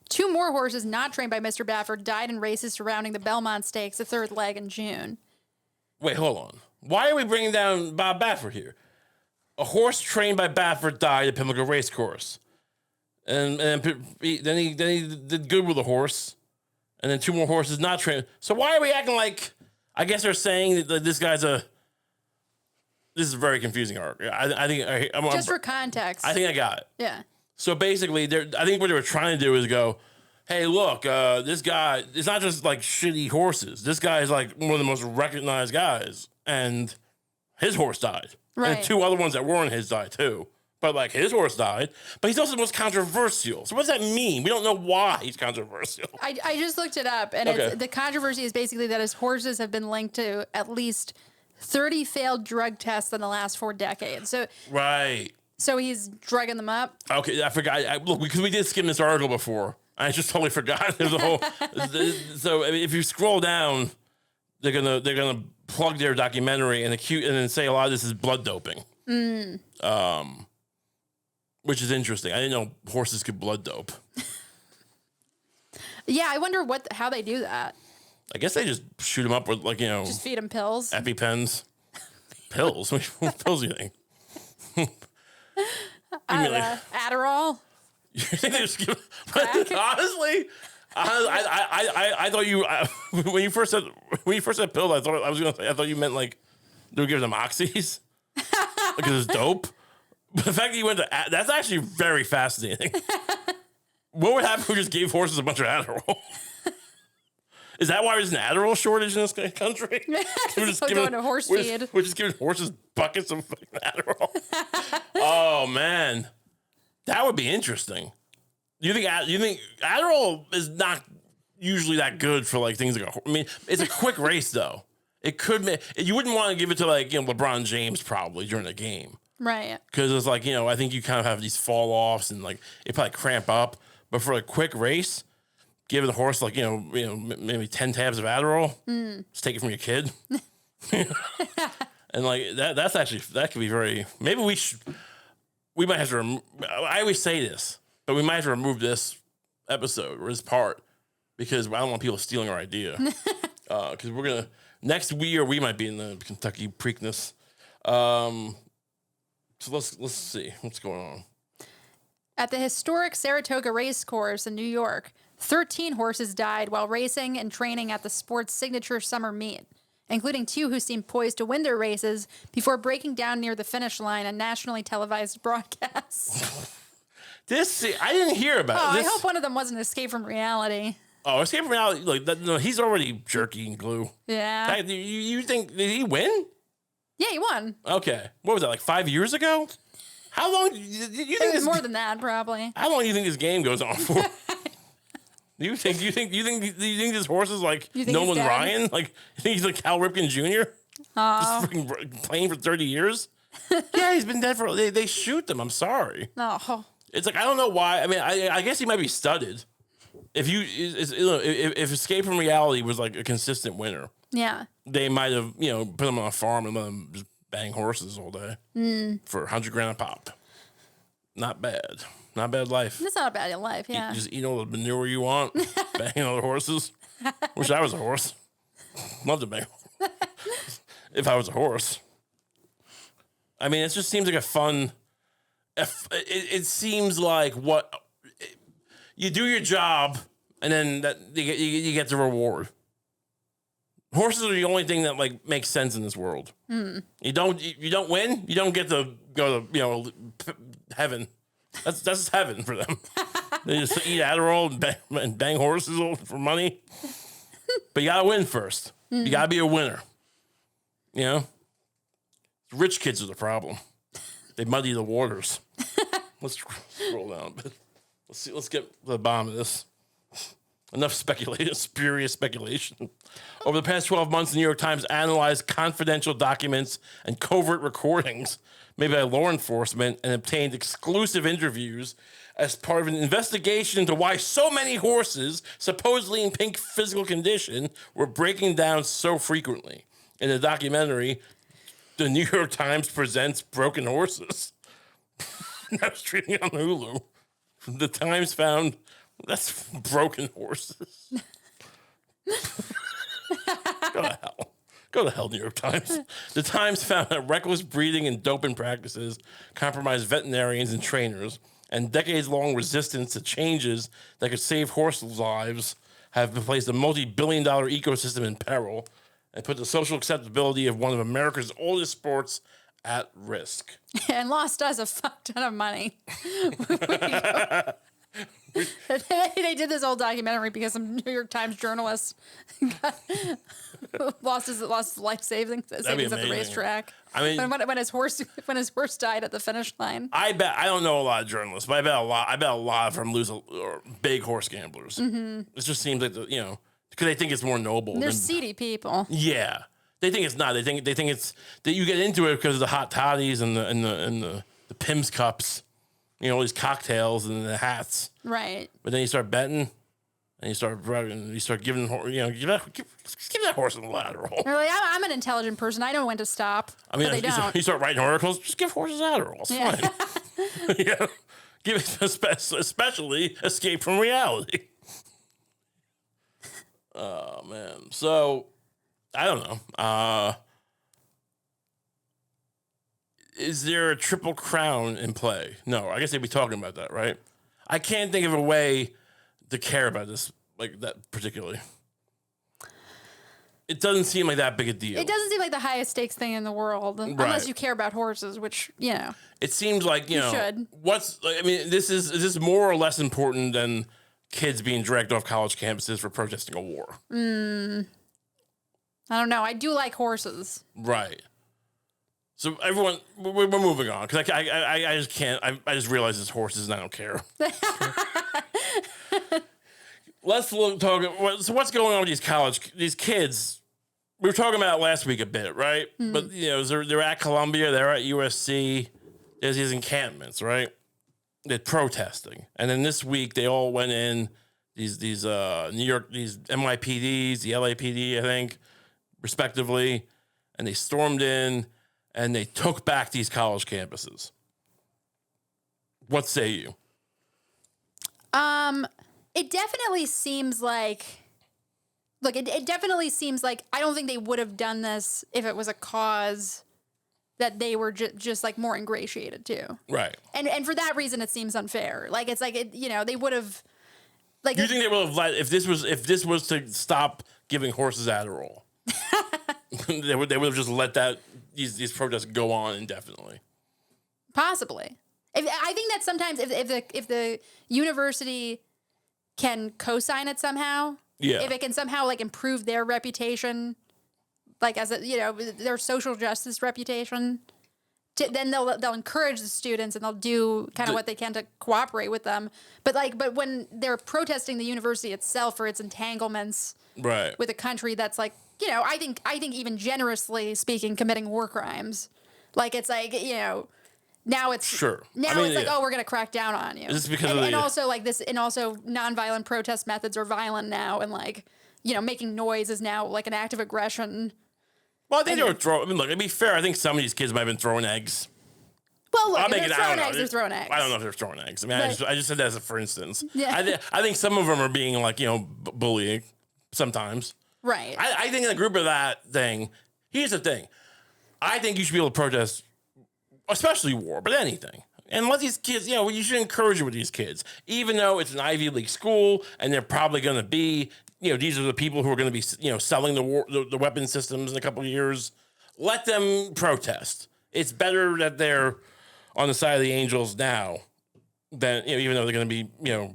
2 more horses not trained by Mr. Baffer died in races surrounding the Belmont Stakes, the 3rd leg in June. Wait, hold on. Why are we bringing down Bob Baffer here? A horse trained by Baffer died at Pimlico Racecourse. And then he did good with the horse. And then 2 more horses not trained. So why are we acting like... I guess they're saying that this guy's this is a very confusing arc. I think... Just for context. I think I got it. Yeah. So basically, I think what they were trying to do is go, hey, look, this guy... It's not just shitty horses. This guy is one of the most recognized guys. And his horse died. Right. And 2 other ones that weren't his died too. But his horse died, but he's also the most controversial. So what does that mean? We don't know why he's controversial. I just looked it up, and the controversy is basically that his horses have been linked to at least 30 failed drug tests in the last 4 decades. So right. So he's drugging them up? Okay, I forgot. Look, because we did skim this article before. I just totally forgot. There's a whole. So I mean, if you scroll down, they're gonna plug their documentary and then say a lot of this is blood doping. Which is interesting. I didn't know horses could blood dope. Yeah, I wonder how they do that. I guess they just shoot them up with just feed them pills. EpiPens. Pills? What pills do you think? Adderall. You think they just give, honestly, I thought you when you first said pills, I thought you meant like they were giving them oxys because it's dope. But the fact that you went to that's actually very fascinating. What would happen if we just gave horses a bunch of Adderall? Is that why there's an Adderall shortage in this country? We're just going to horse feed. We're just giving horses buckets of fucking Adderall. Oh man, that would be interesting. You think Adderall is not usually that good for like things like I mean, it's a quick race though. It could you wouldn't want to give it to like LeBron James probably during a game, right? Because it's like I think you kind of have these fall offs and like it probably cramp up. But for a quick race, give the horse like maybe 10 tabs of Adderall. Just take it from your kid, and like that could be very. Maybe we might have to. I always say this, but we might have to remove this episode or this part because I don't want people stealing our idea. Because we're gonna next year we might be in the Kentucky Preakness. So let's see what's going on. At the historic Saratoga race course in New York, 13 horses died while racing and training at the sport's signature summer meet, including 2 who seemed poised to win their races before breaking down near the finish line on nationally televised broadcasts. I didn't hear about this. I hope one of them wasn't Escape from Reality. Oh, Escape from Reality, like no, he's already jerky and glue. Yeah. You think, did he win? Yeah, he won. Okay. What was that, like 5 years ago? How long do you think it was more than that, probably. How long do you think this game goes on for? Do you think this horse is like Nolan Ryan? Like you think he's like Cal Ripken Jr.? Just freaking playing for 30 years? Yeah, he's been dead for. They shoot them. I'm sorry. No. It's like I don't know why. I mean, I guess he might be studded. If Escape from Reality was like a consistent winner, yeah, they might have put him on a farm and let him just bang horses all day for $100,000 a pop. Not bad. Not bad life. That's not a bad life, yeah. Just eat all the manure you want, banging other horses. Wish I was a horse. Love to bang. If I was a horse. I mean, it just seems like a fun. It seems like you do your job, and then you get the reward. Horses are the only thing that like makes sense in this world. You don't win. You don't get to go to heaven. That's heaven for them. They just eat Adderall and bang horses for money. But you gotta win first. You gotta be a winner. Rich kids are the problem. They muddy the waters. Let's scroll down a bit. Let's get to the bottom of this. Enough speculation, spurious speculation. Over the past 12 months, the New York Times analyzed confidential documents and covert recordings made by law enforcement and obtained exclusive interviews as part of an investigation into why so many horses, supposedly in peak physical condition, were breaking down so frequently. In the documentary, the New York Times presents Broken Horses. Now streaming on Hulu. The Times found that's broken horses. Go to hell, New York Times. The Times found that reckless breeding and doping practices compromised veterinarians and trainers, and decades-long resistance to changes that could save horse lives have placed a multi-billion-dollar ecosystem in peril and put the social acceptability of one of America's oldest sports at risk. And lost us a fuck ton of money. They did this whole documentary because some New York Times journalist lost his life savings at the racetrack. I mean, when his horse died at the finish line. I don't know a lot of journalists, but I bet a lot of them lose big horse gamblers. Mm-hmm. It just seems like because they think it's more noble. They're seedy people. Yeah, they think it's not. They think it's that you get into it because of the hot toddies and the the Pimm's cups, all these cocktails and the hats. Right. But then you start betting. And you start giving, give that horse a Adderall. They're like, I'm an intelligent person. I know when to stop. I mean, but they don't. You start writing articles. Just give horses Adderall. It's fine. Yeah. Give it especially escape from reality. Oh man. So I don't know. Is there a triple crown in play? No. I guess they'd be talking about that, right? I can't think of a way to care about this like that particularly. It doesn't seem like that big a deal. It doesn't seem like the highest stakes thing in the world, unless you care about horses, which It seems like you should. Is this more or less important than kids being dragged off college campuses for protesting a war? I don't know. I do like horses. Right. So everyone, we're moving on because I just can't. I just realize it's horses and I don't care. Let's talk. So what's going on with these kids? We were talking about it last week a bit, right? Mm-hmm. But they're at Columbia, they're at USC. There's these encampments, right? They're protesting, and then this week they all went in these New York, these NYPDs, the LAPD, I think, respectively, and they stormed in and they took back these college campuses. What say you? It definitely seems like, it definitely seems like I don't think they would have done this if it was a cause that they were just like more ingratiated to. Right. And for that reason, it seems unfair. Like, it's like, they would have, like. You think they would have let, if this was to stop giving horses Adderall, they would have just let these protests go on indefinitely? Possibly. I think that sometimes if the university can co-sign it somehow, if it can somehow like improve their reputation, like as their social justice reputation, then they'll encourage the students and they'll do kind of what they can to cooperate with them. But when they're protesting the university itself for its entanglements with a country that's like, I think even generously speaking, committing war crimes, like it's like now it's sure. It's like, oh, we're gonna crack down on you. Is this because and also like this, and also nonviolent protest methods are violent now, and like making noise is now like an act of aggression. Well, I think they were throwing. I mean, look, to be fair, I think some of these kids might have been throwing eggs. Well, look, if they're throwing eggs, they're throwing eggs. I don't know if they're throwing eggs. I mean, I just said that as a for instance. Yeah. I think some of them are being like bullying sometimes. Right. I think in the group of that thing, here's the thing. I think you should be able to protest, especially war, but anything. And let these kids, you should encourage it with these kids. Even though it's an Ivy League school and they're probably going to be, these are the people who are going to be, selling the weapon systems in a couple of years. Let them protest. It's better that they're on the side of the Angels now than, even though they're going to be,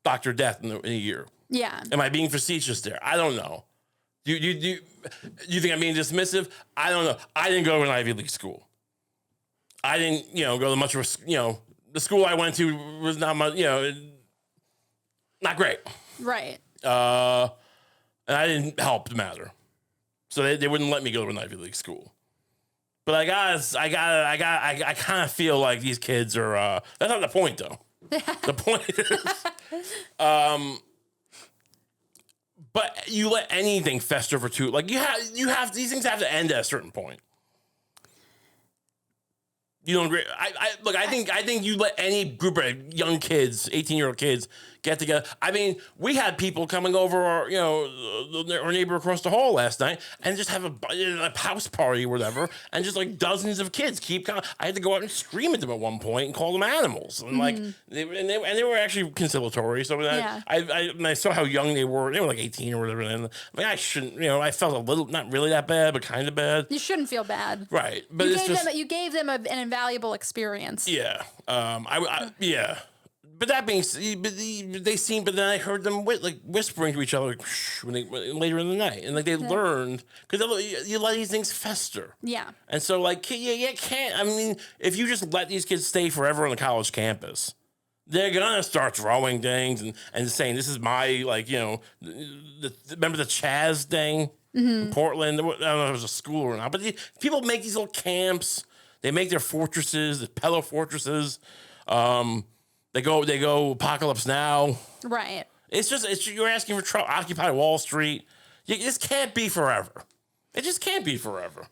Dr. Death in a year. Yeah. Am I being facetious there? I don't know. Do you think I'm being dismissive? I don't know. I didn't go to an Ivy League school. I didn't, go to much of a, the school I went to was not much, not great. Right. And I didn't help the matter. So they wouldn't let me go to an Ivy League school. But I kind of feel like these kids are, that's not the point though. The point is, but you let anything fester for too, like you have, these things have to end at a certain point. You don't agree? I think you let any group of young kids, 18-year-old kids, get together. I mean, we had people coming over, our neighbor across the hall last night, and just have a house party or whatever, and just like dozens of kids keep coming. I had to go out and scream at them at one point and call them animals, and like they were actually conciliatory. So I saw how young they were. They were like 18 or whatever. And I mean, I shouldn't. I felt a little, not really that bad, but kind of bad. You shouldn't feel bad, right? But you gave them an invaluable experience. Yeah. Yeah. But that being, but then I heard them whispering to each other later in the night, and like they learned because you let these things fester. Yeah. And so like you can't. I mean, if you just let these kids stay forever on the college campus, they're gonna start throwing things and saying this is my remember the Chaz thing in Portland? I don't know if it was a school or not, but people make these little camps. They make their fortresses, the pillow fortresses. They go Apocalypse Now. Right. You're asking for trouble. Occupy Wall Street. This can't be forever. It just can't be forever.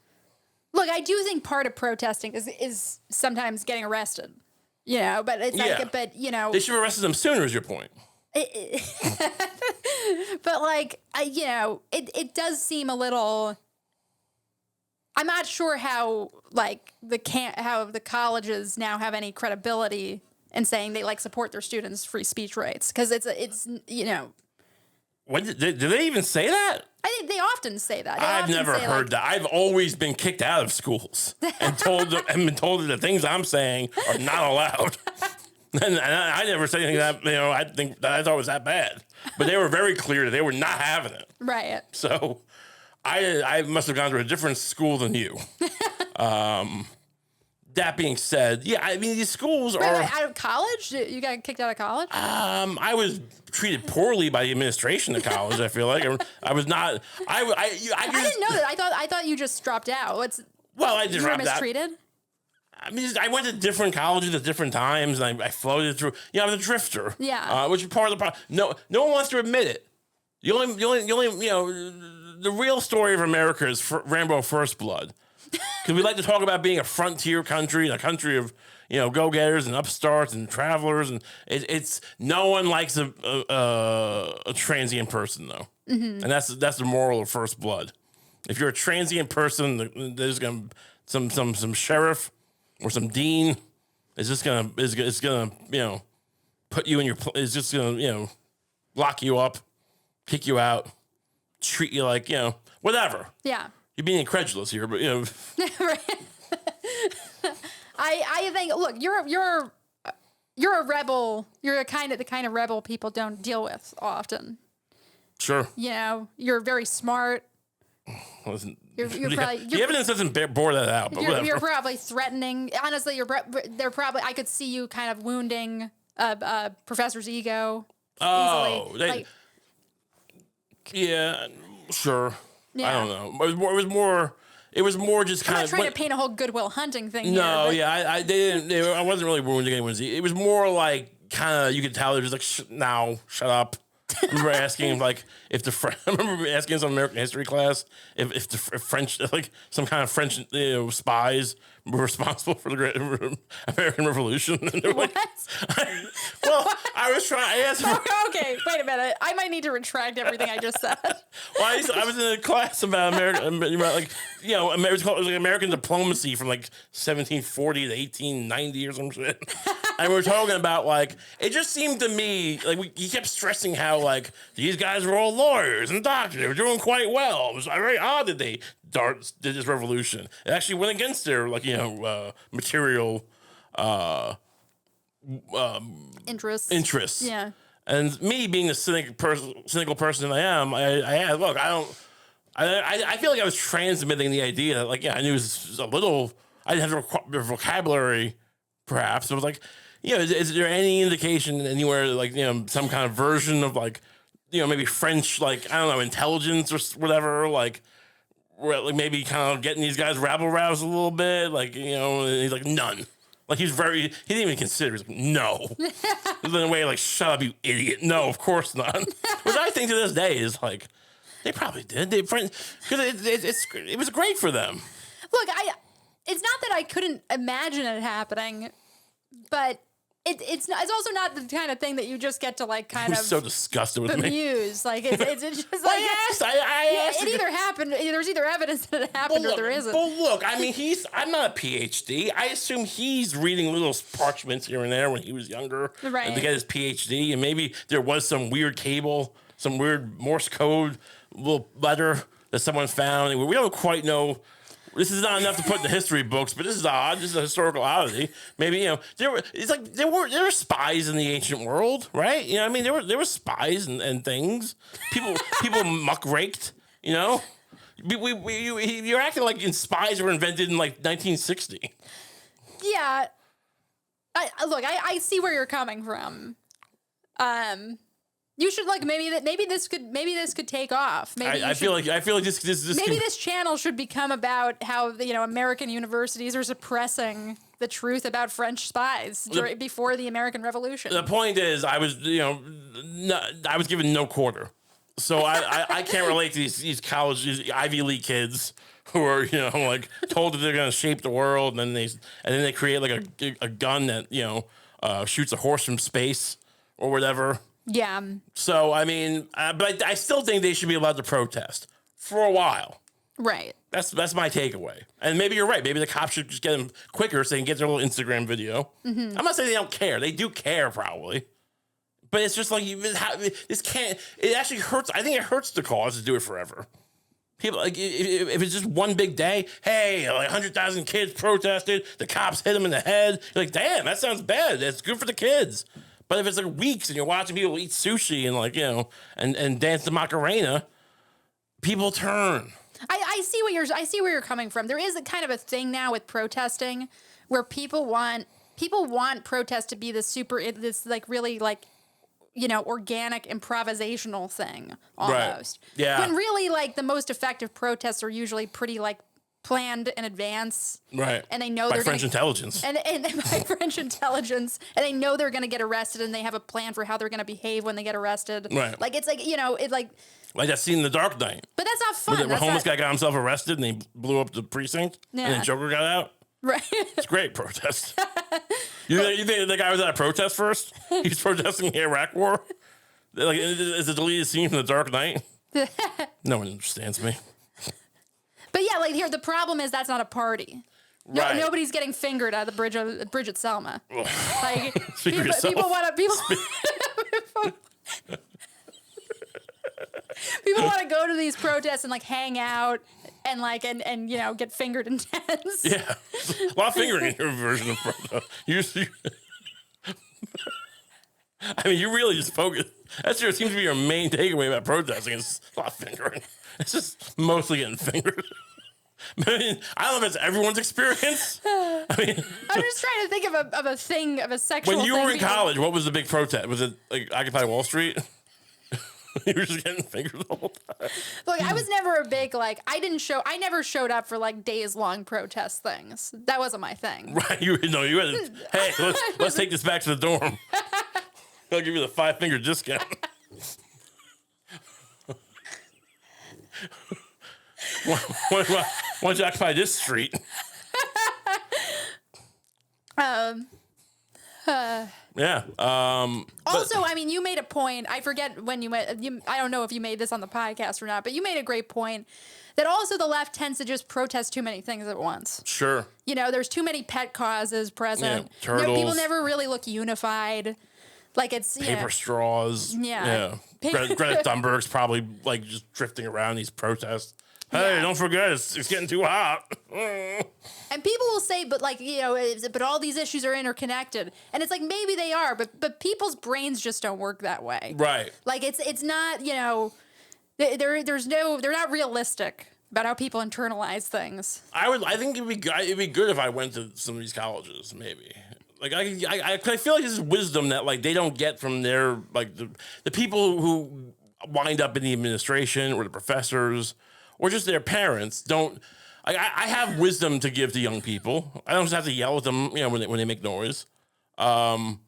Look, I do think part of protesting is sometimes getting arrested. You know, but it's like, but you know, they should have arrested them sooner. Is your point? But like, you know, it does seem a little. I'm not sure how like how the colleges now have any credibility in saying they like support their students' free speech rights, because it's you know. When did they even say that? I think they often say that. I've never heard that. I've always been kicked out of schools and been told that the things I'm saying are not allowed. And I never said anything that, you know, I thought it was that bad. But they were very clear that they were not having it. Right. So I must have gone to a different school than you. That being said, yeah, I mean, these schools are... Out of college? You got kicked out of college? I was treated poorly by the administration of college, I feel like. I was not... I didn't know that. I thought you just dropped out. I just you were mistreated? I mean, I went to different colleges at different times, and I floated through... You know, I was a drifter. Yeah. Which is part of the problem. No one wants to admit it. The only, you know, the real story of America is Rambo First Blood. Because we like to talk about being a frontier country, a country of, you know, go-getters and upstarts and travelers, and it's no one likes a transient person though, and that's the moral of First Blood. If you're a transient person, there's gonna some sheriff or some dean is gonna you know put you in your is just gonna you know lock you up, kick you out, treat you like you know whatever. Yeah. You're being incredulous here, but you know. Right. I think look, you're a rebel. You're the kind of rebel people don't deal with often. Sure. You know, you're very smart. Listen, You're probably the evidence doesn't bore that out, but whatever. You're probably threatening. Honestly, they're probably. I could see you kind of wounding professor's ego. Oh, easily. Yeah, sure. Yeah. I don't know. It was more just kind of. I'm not trying to paint a whole Goodwill Hunting thing. No, here, I wasn't really wounding anyone's. It was more like kind of you could tell they're just like now shut up. I remember asking like if I remember asking some American history class if French like some kind of French spies were responsible for the Great American Revolution. And what? I was trying. I asked. Okay, wait a minute. I might need to retract everything I just said. Well, I was in a class about American, like it was like American diplomacy from like 1740 to 1890 or some shit. And we were talking about like it just seemed to me like he kept stressing how like these guys were all lawyers and doctors. They were doing quite well. It was very odd that they did this revolution. It actually went against their material interests. Yeah. And me being the cynical person I am, I feel like I was transmitting the idea that like I knew it was a little. I didn't have the vocabulary, perhaps. It was like, is there any indication anywhere like some kind of version of like maybe French like I don't know intelligence or whatever like. Like maybe kind of getting these guys rabble-roused a little bit, like and he's like none, like he didn't even consider. He's like no, in a way like shut up, you idiot. No, of course not. Which I think to this day is like they probably did. Because it was great for them. Look, it's not that I couldn't imagine it happening, but. It's also not the kind of thing that you just get to like kind of so disgusted with amuse. Me. Like it's just like I asked it either happened. There's either evidence that it happened or there isn't. But look, I mean, I'm not a PhD. I assume he's reading little parchments here and there when he was younger, right? To get his PhD, and maybe there was some weird cable, some weird Morse code little letter that someone found. We don't quite know. This is not enough to put in the history books, but this is odd. This is a historical oddity. Maybe there were spies in the ancient world, right? I mean there were spies and things. People muckraked. You're acting like spies were invented in like 1960. Yeah, I see where you're coming from. You should maybe this could take off. Maybe I feel like this maybe this channel should become about how American universities are suppressing the truth about French spies before the American Revolution. The point is, I was given no quarter, so I can't relate to these college, these Ivy League kids who are like told that they're going to shape the world, and then they create like a gun that shoots a horse from space or whatever. Yeah. So I mean, but I still think they should be allowed to protest for a while. Right. That's my takeaway. And maybe you're right. Maybe the cops should just get them quicker so they can get their little Instagram video. Mm-hmm. I'm not saying they don't care. They do care probably. But it's just like this can't. It actually hurts. I think it hurts the cause to do it forever. People like if it's just one big day. Hey, like 100,000 kids protested. The cops hit them in the head. You're like, damn, that sounds bad. That's good for the kids. But if it's like weeks and you're watching people eat sushi and and dance the Macarena, people turn. I see where you're coming from. There is a kind of a thing now with protesting where people want protest to be this really organic improvisational thing almost. Right. Yeah. When really the most effective protests are usually pretty planned in advance. Right. And they know by they're French intelligence. And by French intelligence. And they know they're going to get arrested and they have a plan for how they're going to behave when they get arrested. Right. Like that scene in The Dark Knight. But that's not fun. The homeless guy got himself arrested and he blew up the precinct. Yeah. And then Joker got out. Right. It's great protest. You think the guy was at a protest first? He was protesting the Iraq War? Is a deleted scene from The Dark Knight? No one understands me. But yeah, here the problem is that's not a party. Right. Nobody's getting fingered at the bridge at Selma. People want to go to these protests and hang out and get fingered in tents. Yeah, a lot of fingering in your version of protest. I mean, you really just focus. That seems to be your main takeaway about protesting. It's a lot of fingering. It's just mostly getting fingered. I mean, I don't know if it's everyone's experience. I mean, I'm just trying to think of a thing, of a sexual when you thing were in college, what was the big protest? Was it Occupy Wall Street? You were just getting fingered the whole time. Look, I was never a big I never showed up for days long protest things. That wasn't my thing. Right? You had. Hey, let's take this back to the dorm. I'll give you the 5-finger discount. Why don't you occupy this street? Yeah. Also, I mean, you made a point. I forget when I don't know if you made this on the podcast or not, but you made a great point that also the left tends to just protest too many things at once. Sure. There's too many pet causes present. Yeah, turtles. People never really look unified. It's paper straws. Yeah. Greta Thunberg's probably just drifting around these protests. Hey, don't forget, it's getting too hot. And people will say, but but all these issues are interconnected, and it's maybe they are, but people's brains just don't work that way. Right. It's not they're not realistic about how people internalize things. I think it'd be good if I went to some of these colleges, maybe. I feel like this is wisdom that they don't get from their the people who wind up in the administration or the professors or just their parents don't. I have wisdom to give to young people. I don't just have to yell at them, when they make noise. So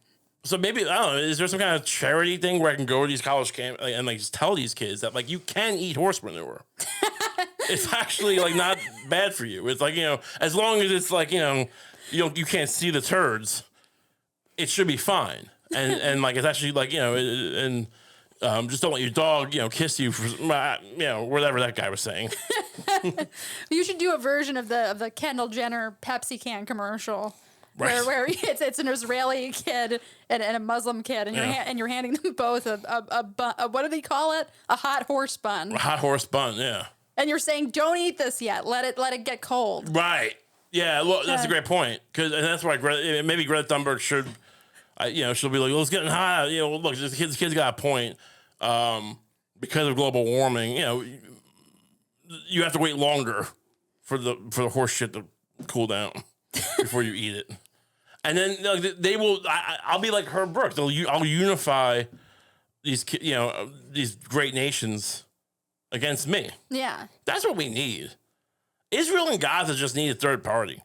maybe, I don't know, is there some kind of charity thing where I can go to these college camps and just tell these kids that you can eat horse manure? It's actually not bad for you. It's as long as it's you can't see the turds, it should be fine. And it's actually just don't let your dog kiss you for whatever that guy was saying. You should do a version of the Kendall Jenner Pepsi can commercial. Right. Where it's an Israeli kid and a Muslim kid, and you're handing them both a what do they call it? A hot horse bun. A hot horse bun, yeah. And you're saying, don't eat this yet. Let it get cold. Right. Yeah. Well, that's a great point. And that's why maybe Greta Thunberg should, she'll be like, well, it's getting hot. Look, this kid's got a point. Because of global warming, you have to wait longer for the horse shit to cool down before you eat it. And then they will. I'll be like Herb Brooks. I'll unify, these great nations against me. Yeah. That's what we need. Israel and Gaza just need a third party.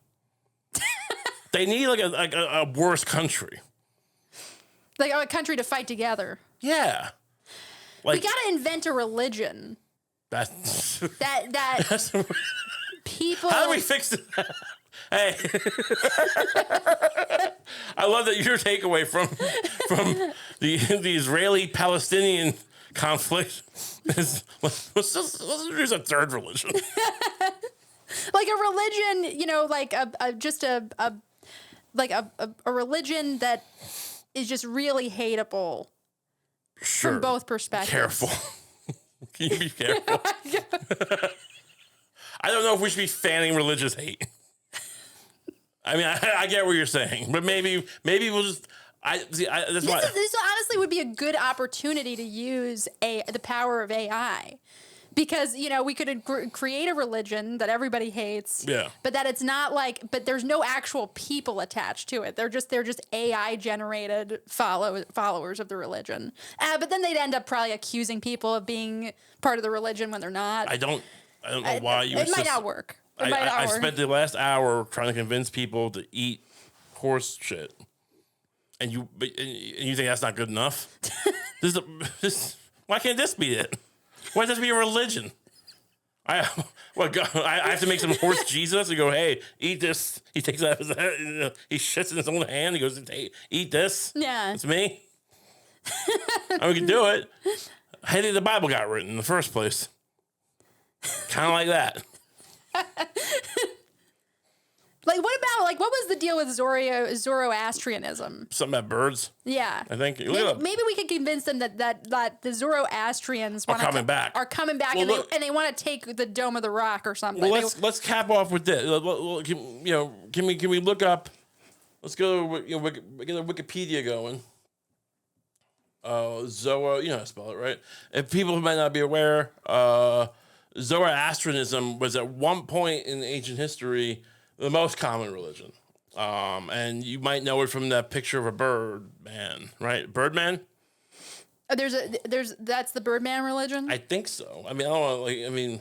They need like a worse country. Like a country to fight together. Yeah. We gotta invent a religion. That's people. How do we fix it? Hey, I love that your takeaway from the Israeli-Palestinian conflict is let's introduce a third religion. Like a religion, like a religion that is just really hateable from both perspectives. Careful. Can you be careful? I don't know if we should be fanning religious hate. I mean, I get what you're saying, but maybe we'll just. This honestly would be a good opportunity to use the power of AI, because we could create a religion that everybody hates. Yeah. But that it's not but there's no actual people attached to it. They're just AI generated followers of the religion. But then they'd end up probably accusing people of being part of the religion when they're not. I don't know why you. It might not work. I spent the last hour trying to convince people to eat horse shit, and you think that's not good enough? Why can't this be it? Why does this be a religion? I have to make some horse Jesus and go, hey, eat this. He takes it out of his head, he shits in his own hand. He goes, hey, eat this. Yeah, it's me. And we can do it. I think the Bible got written in the first place. Kind of like that. What was the deal with Zoroastrianism? Something about birds. Yeah, I think maybe we could convince them that the Zoroastrians are coming back. And they want to take the Dome of the Rock or something. Well, let's cap off with this. Can we look up? Let's go. Get a Wikipedia going. Zoa, you know how to spell it, right? If people might not be aware, Zoroastrianism was at one point in ancient history the most common religion. And you might know it from that picture of a bird man, right? Birdman? That's the Birdman religion? I think so. I mean, I don't want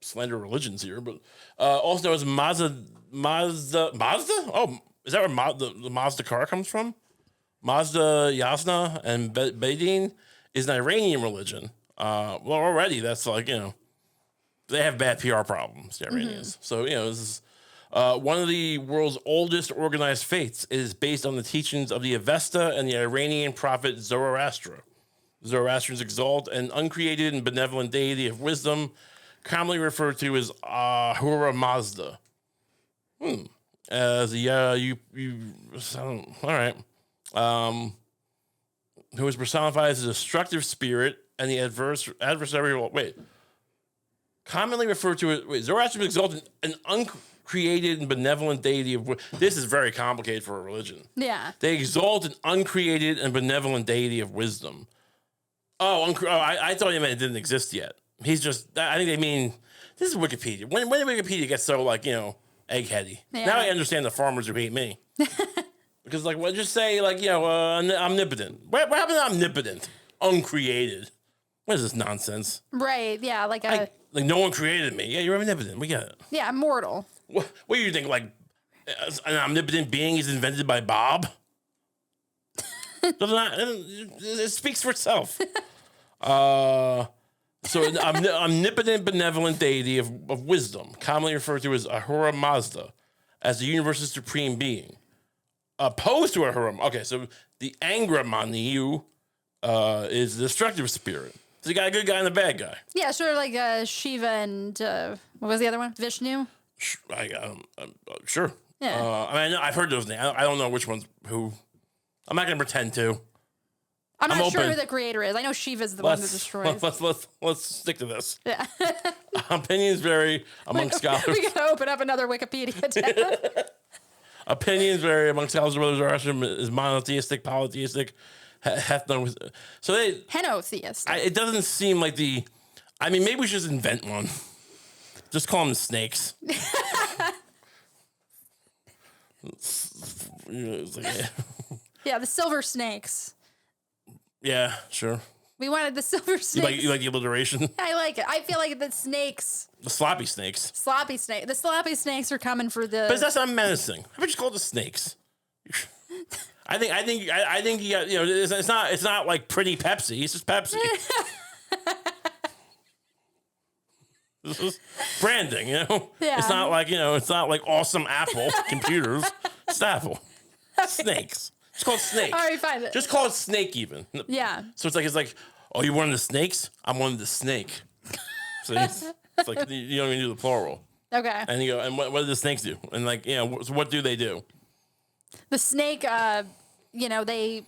slander religions here, but also there was Mazda. Oh, is that where the Mazda car comes from? Mazda Yasna and Bedin is an Iranian religion. Well, already that's they have bad PR problems, the Iranians. Mm-hmm. So, this is one of the world's oldest organized faiths. It is based on the teachings of the Avesta and the Iranian prophet Zoroaster. Zoroastrians exalt an uncreated and benevolent deity of wisdom, commonly referred to as Ahura Mazda. As all right. Who is personified as a destructive spirit and the adversarial. Commonly referred to as Zoroastrians exalt an uncreated and benevolent deity of. This is very complicated for a religion. Yeah. They exalt an uncreated and benevolent deity of wisdom. I thought you meant it didn't exist yet. He's just. I think they mean this is Wikipedia. When did Wikipedia get so eggheady? Yeah. Now I understand the farmers who hate me. Because just say omnipotent. What happened to omnipotent? Uncreated. What is this nonsense? Right. Yeah. No one created me. Yeah, you're omnipotent. We get it. Yeah, immortal. What do you think? An omnipotent being is invented by Bob? It speaks for itself. So an omnipotent, benevolent deity of wisdom, commonly referred to as Ahura Mazda, as the universe's supreme being. Opposed to Ahura. Okay, so the Angra Maniu is the destructive spirit. So you got a good guy and a bad guy. Yeah, sort of like Shiva and what was the other one? Vishnu? Sure. Yeah. I've heard those names. I don't know which one's who. I'm not going to pretend to. I'm not sure who the creator is. I know Shiva's the one who destroys. Let's stick to this. Yeah. Opinions vary among scholars. We got to open up another Wikipedia tab. Opinions vary among scholars whether Zoroastrianism is monotheistic, polytheistic, henotheistic. It doesn't seem like maybe we should just invent one. Just call them snakes. Yeah, the silver snakes. Yeah, sure. We wanted the silver snakes. You like the alliteration? I like it. I feel like the snakes. The sloppy snakes. Sloppy snake. The sloppy snakes are coming for the. But that's not menacing. How about you call it the snakes? I think you got, it's not like pretty Pepsi. It's just Pepsi. This is branding, Yeah. It's not like, it's not like awesome Apple computers. It's Apple. Snakes. Just call it snake. All right, fine. Just call it snake even. Yeah. So it's like, oh, you wanted the snakes? I'm one of the snake. So it's like you don't even do the plural. Okay. And you go, and what do the snakes do? And like, so what do they do? The snake, they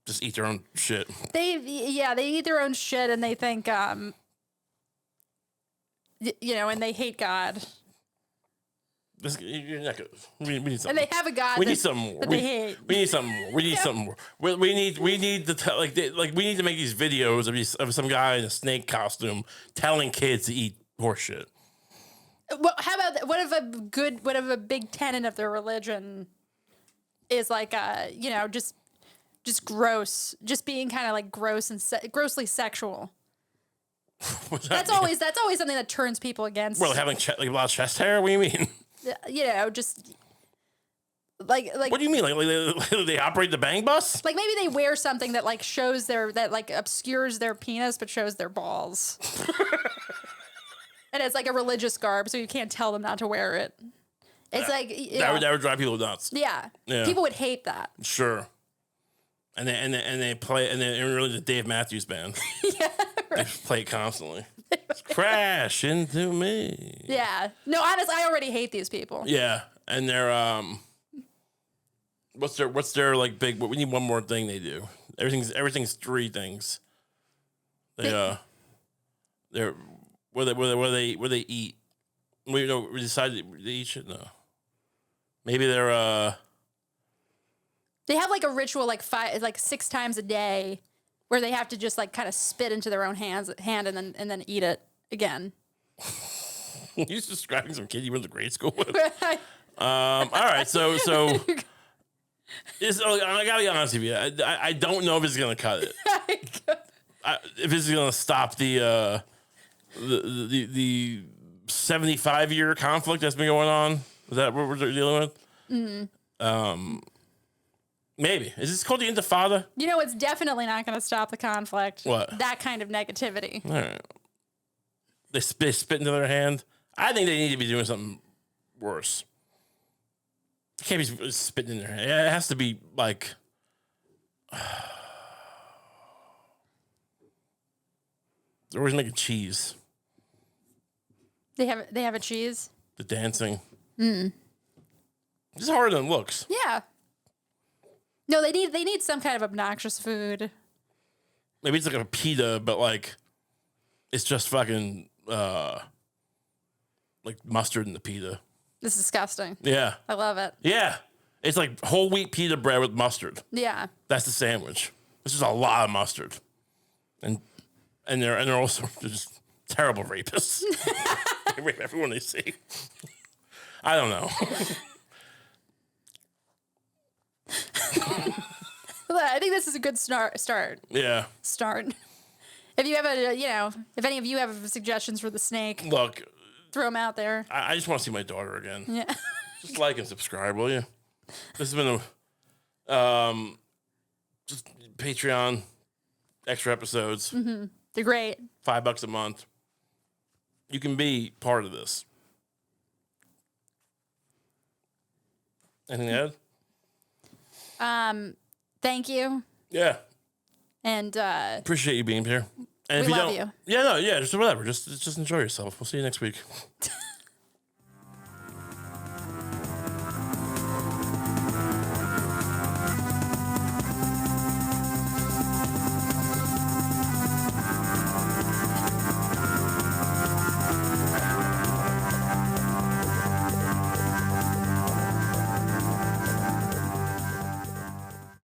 just eat their own shit. They eat their own shit, and they think, and they hate God. You're not good. We need something. And they have a God. We need something more. They hate. We need something more. We need something more. We need to tell we need to make these videos of some guy in a snake costume telling kids to eat horse shit. Well, how about what if a big tenet of their religion is like just gross, just being kind of like gross and grossly sexual. That's always something that turns people against. Well, having a lot of chest hair. What do you mean? Just like. What do you mean? Like they operate the bang bus? Like maybe they wear something that like shows that obscures their penis but shows their balls. And it's like a religious garb, so you can't tell them not to wear it. It's that would drive people nuts. Yeah. People would hate that. Sure. And they play, and they're really the Dave Matthews Band. Yeah, right. They play it constantly. Crash into me. Yeah. No, honestly, I already hate these people. Yeah, and they're what's their like big? We need one more thing they do. Everything's three things. They're where they eat. We decided they eat shit. No. Maybe they're They have like a ritual like 6 times a day where they have to just like kind of spit into their own hand and then eat it again. He's describing some kid you went to grade school with. All right, so I gotta be honest with you. I don't know if it's gonna cut it. If it's gonna stop the 75-year conflict that's been going on. Is that what we're dealing with? Mm-hmm. Maybe. Is this called the Intifada? It's definitely not going to stop the conflict. What? That kind of negativity. All right. They spit into their hand. I think they need to be doing something worse. They can't be spitting in their hand. It has to be like... They're always making cheese. They have a cheese? The dancing. It's harder than it looks. Yeah. No, they need some kind of obnoxious food. Maybe it's like a pita, but like it's just fucking like mustard in the pita. It's disgusting. Yeah. I love it. Yeah. It's like whole wheat pita bread with mustard. Yeah. That's the sandwich. This is a lot of mustard. And they're also just terrible rapists. They rape everyone they see. I don't know. I think this is a good start. Yeah. Start. If you have if any of you have suggestions for the snake, look, throw them out there. I just want to see my daughter again. Yeah. Just like and subscribe, will you? This has been a just Patreon extra episodes. Mm-hmm. They're great. $5 a month. You can be part of this. Anything to add? Thank you. Yeah. And appreciate you being here. And we love you. Yeah, no, yeah, just whatever. Just enjoy yourself. We'll see you next week.